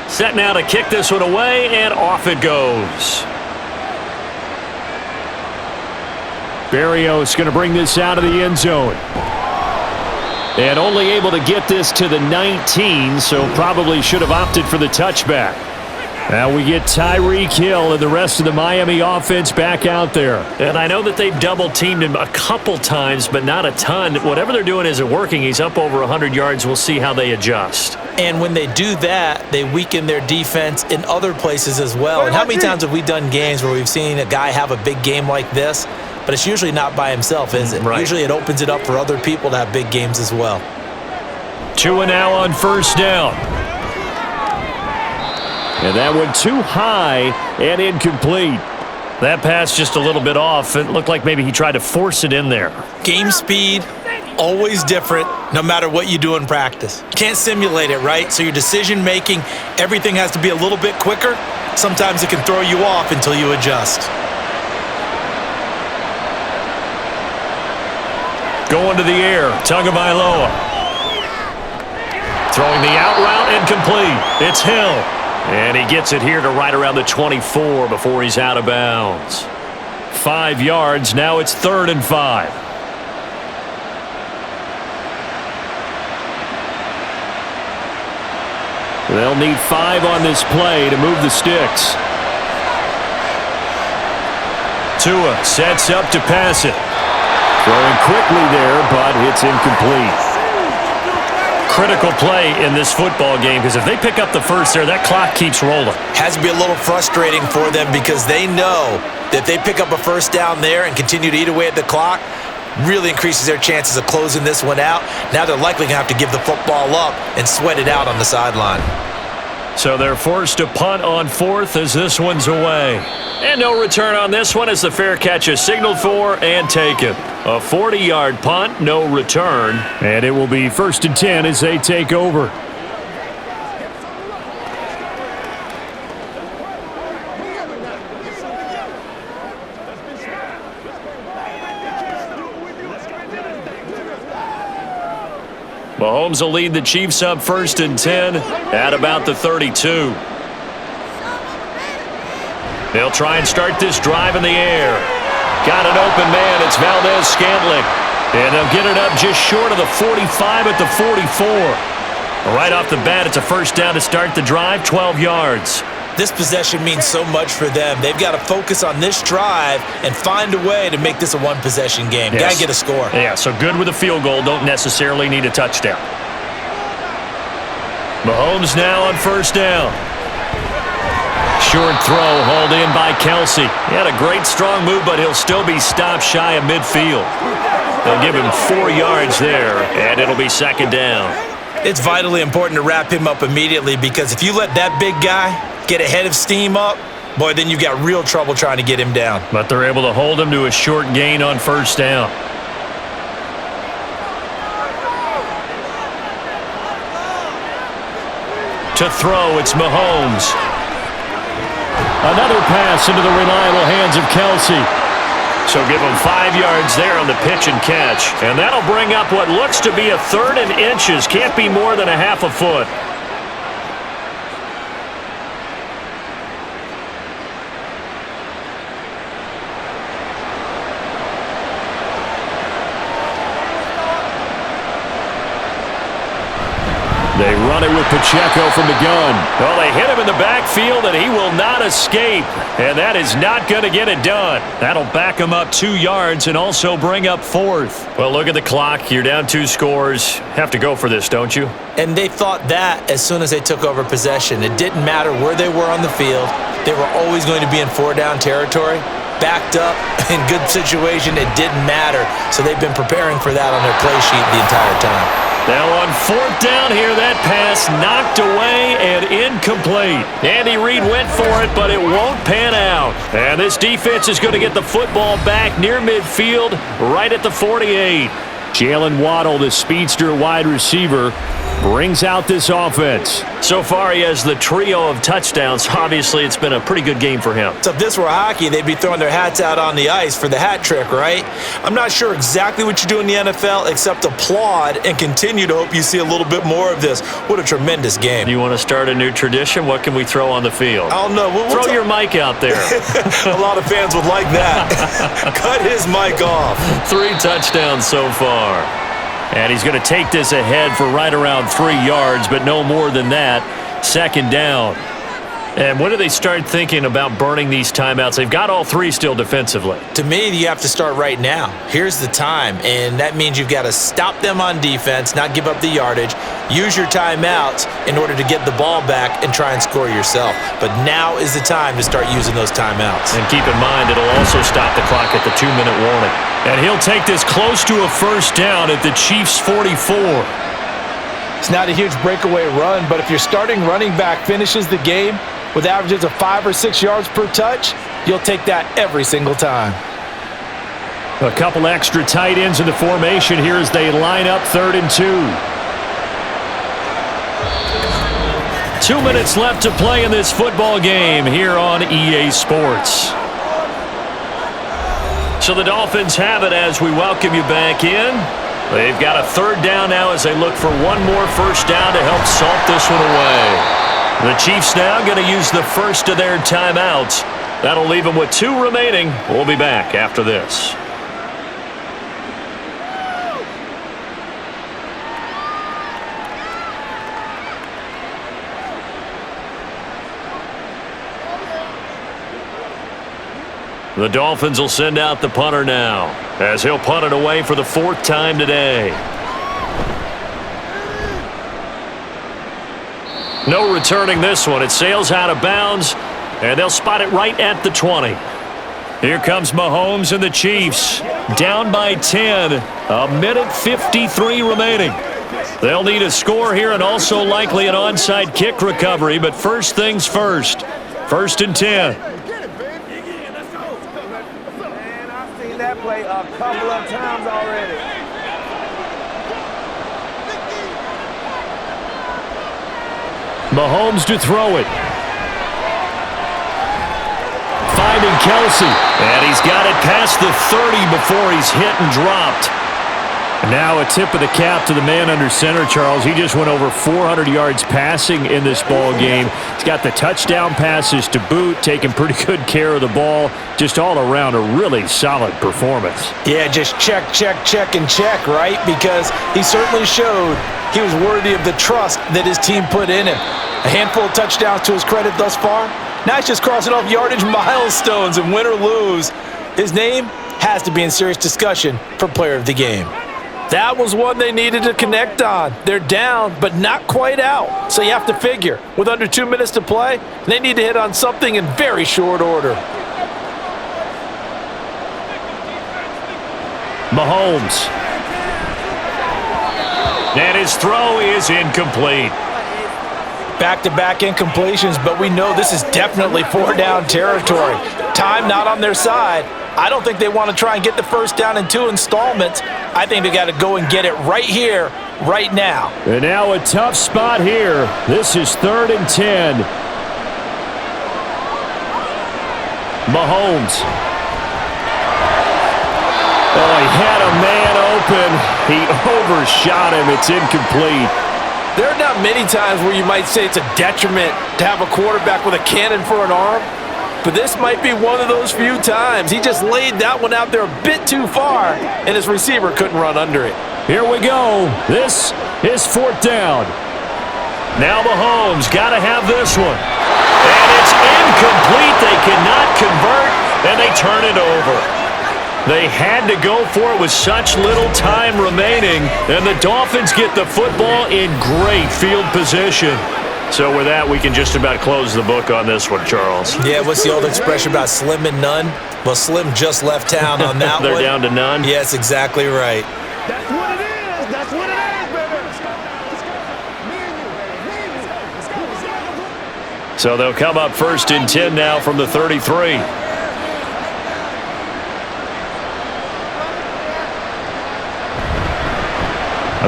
Set now to kick this one away, and off it goes. Berrios going to bring this out of the end zone. And only able to get this to the 19, so probably should have opted for the touchback. Now we get Tyreek Hill and the rest of the Miami offense back out there. And I know that they've double-teamed him a couple times, but not a ton. Whatever they're doing isn't working. He's up over 100 yards. We'll see how they adjust. And when they do that, they weaken their defense in other places as well. And how many times have we done games where we've seen a guy have a big game like this, but it's usually not by himself, is it? Right. Usually it opens it up for other people to have big games as well. 2 and now on first down. And that one too high and incomplete. That pass just a little bit off. It looked like maybe he tried to force it in there. Game speed, always different, no matter what you do in practice. Can't simulate it, right? So your decision making, everything has to be a little bit quicker. Sometimes it can throw you off until you adjust. Going to the air, Tagovailoa. Throwing the out route incomplete. It's Hill. And he gets it here to right around the 24 before he's out of bounds. 5 yards. Now it's 3rd and 5. They'll need 5 on this play to move the sticks. Tua sets up to pass it. Throwing quickly there, but it's incomplete. Critical play in this football game because if they pick up the first there, that clock keeps rolling. Has to be a little frustrating for them because they know that if they pick up a first down there and continue to eat away at the clock, really increases their chances of closing this one out. Now they're likely going to have to give the football up and sweat it out on the sideline. So they're forced to punt on 4th as this one's away. And no return on this one as the fair catch is signaled for and taken. A 40-yard punt, no return. And it will be 1st and 10 as they take over. Mahomes will lead the Chiefs up 1st and 10 at about the 32. They'll try and start this drive in the air. Got an open man. It's Valdez-Scantling. And they'll get it up just short of the 45 at the 44. Right off the bat, it's a first down to start the drive, 12 yards. This possession means so much for them. They've got to focus on this drive and find a way to make this a one-possession game. Yes. Got to get a score. Yeah, so good with a field goal. Don't necessarily need a touchdown. Mahomes now on first down. Short throw hauled in by Kelsey. He had a great strong move, but he'll still be stopped shy of midfield. They'll give him 4 yards there, and it'll be 2nd down. It's vitally important to wrap him up immediately because if you let that big guy get ahead of steam up, boy, then you've got real trouble trying to get him down. But they're able to hold him to a short gain on first down. To throw, it's Mahomes. Another pass into the reliable hands of Kelsey. So give him 5 yards there on the pitch and catch. And that'll bring up what looks to be a 3rd and inches. Can't be more than a half a foot. They run it with Pacheco from the gun. Well, they hit him in the backfield, and he will not escape. And that is not going to get it done. That'll back him up 2 yards and also bring up 4th. Well, look at the clock. You're down 2 scores. Have to go for this, don't you? And they thought that as soon as they took over possession. It didn't matter where they were on the field. They were always going to be in 4-down territory. Backed up, in good situation, it didn't matter. So they've been preparing for that on their play sheet the entire time. Now on 4th down here, that pass knocked away and incomplete. Andy Reid went for it, but it won't pan out. And this defense is going to get the football back near midfield, right at the 48. Jalen Waddle, the speedster wide receiver, brings out this offense. So far, he has the trio of touchdowns. Obviously, it's been a pretty good game for him. So if this were hockey, they'd be throwing their hats out on the ice for the hat trick, right? I'm not sure exactly what you do in the NFL except applaud and continue to hope you see a little bit more of this. What a tremendous game. You want to start a new tradition? What can we throw on the field? I don't know. Throw your mic out there. A lot of fans would like that. Cut his mic off. 3 touchdowns so far. And he's going to take this ahead for right around 3 yards, but no more than that. 2nd down. And when do they start thinking about burning these timeouts? They've got all 3 still defensively. To me, you have to start right now. Here's the time, and that means you've got to stop them on defense, not give up the yardage, use your timeouts in order to get the ball back and try and score yourself. But now is the time to start using those timeouts. And keep in mind, it'll also stop the clock at the 2-minute warning. And he'll take this close to a first down at the Chiefs' 44. It's not a huge breakaway run, but if your starting running back finishes the game with averages of 5 or 6 yards per touch, you'll take that every single time. A couple extra tight ends in the formation here as they line up 3rd and 2. 2 minutes left to play in this football game here on EA Sports. So the Dolphins have it as we welcome you back in. They've got a 3rd down now as they look for one more first down to help salt this one away. The Chiefs now going to use the first of their timeouts. That'll leave them with 2 remaining. We'll be back after this. The Dolphins will send out the punter now, as he'll punt it away for the 4th time today. No returning this one. It sails out of bounds, and they'll spot it right at the 20. Here comes Mahomes and the Chiefs, down by 10, a minute 53 remaining. They'll need a score here and also likely an onside kick recovery, but first things first. 1st and 10. That play a couple of times already. Mahomes to throw it. Finding Kelsey. And he's got it past the 30 before he's hit and dropped. Now a tip of the cap to the man under center, Charles. He just went over 400 yards passing in this ball game. He's got the touchdown passes to boot, taking pretty good care of the ball. Just all around a really solid performance. Yeah, just check, and check, right? Because he certainly showed he was worthy of the trust that his team put in him. A handful of touchdowns to his credit thus far. Now he's just crossing off yardage milestones, and win or lose, his name has to be in serious discussion for player of the game. That was one they needed to connect on. They're down, but not quite out. So you have to figure, with under 2 minutes to play, they need to hit on something in very short order. Mahomes. And his throw is incomplete. Back-to-back incompletions, but we know this is definitely 4-down territory. Time not on their side. I don't think they want to try and get the first down in 2 installments. I think they got to go and get it right here, right now. And now a tough spot here. This is 3rd and 10. Mahomes. Oh, he had a man open. He overshot him. It's incomplete. There are not many times where you might say it's a detriment to have a quarterback with a cannon for an arm. But this might be one of those few times. He just laid that one out there a bit too far, and his receiver couldn't run under it. Here we go. This is 4th down. Now Mahomes got to have this one. And it's incomplete. They cannot convert, and they turn it over. They had to go for it with such little time remaining, and the Dolphins get the football in great field position. So with that, we can just about close the book on this one, Charles. Yeah, what's the old expression about slim and none? Well, Slim just left town on that They're one. down to none? Yes, exactly right. That's what it is. That's what it is, baby. So they'll come up 1st and 10 now from the 33.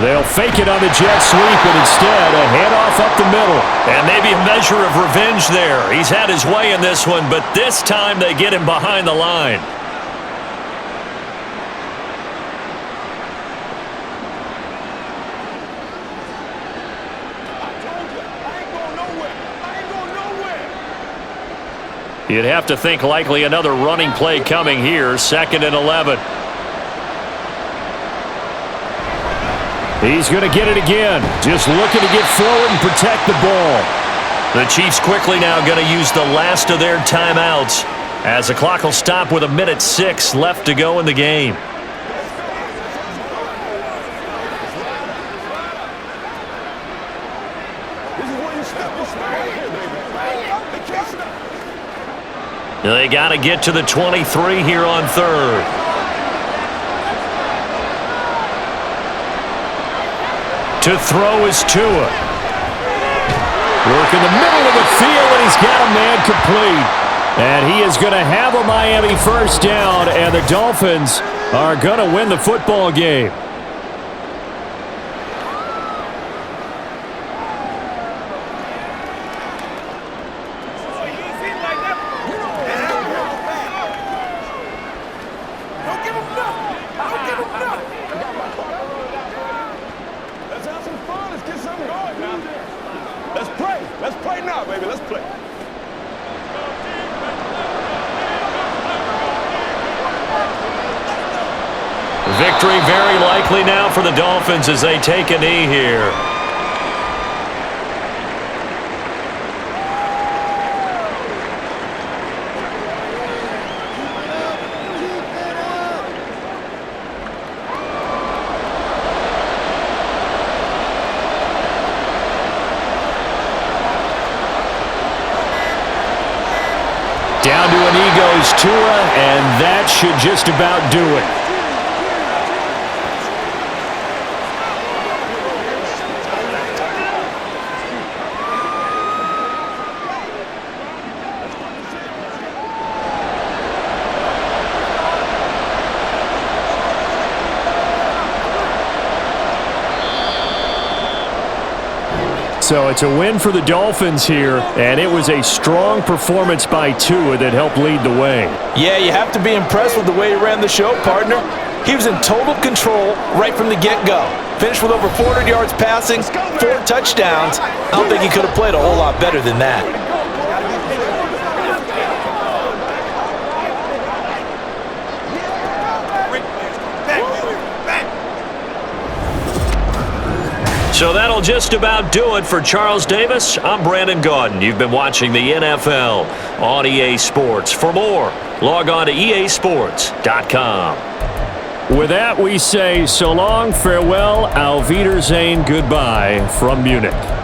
They'll fake it on the jet sweep, and instead a handoff up the middle. And maybe a measure of revenge there. He's had his way in this one, but this time they get him behind the line. You'd have to think likely another running play coming here, 2nd and 11. He's going to get it again. Just looking to get forward and protect the ball. The Chiefs quickly now going to use the last of their timeouts as the clock will stop with 1:06 left to go in the game. They got to get to the 23 here on 3rd. To throw is Tua. Work in the middle of the field, and he's got a man complete. And he is going to have a Miami first down, and the Dolphins are going to win the football game. Victory very likely now for the Dolphins as they take a knee here. Down to a knee goes Tua, and that should just about do it. So it's a win for the Dolphins here, and it was a strong performance by Tua that helped lead the way. Yeah, you have to be impressed with the way he ran the show, partner. He was in total control right from the get-go. Finished with over 400 yards passing, 4 touchdowns. I don't think he could have played a whole lot better than that. So that'll just about do it for Charles Davis. I'm Brandon Gaudin. You've been watching the NFL on EA Sports. For more, log on to easports.com. With that, we say so long, farewell, auf Wiedersehen, goodbye from Munich.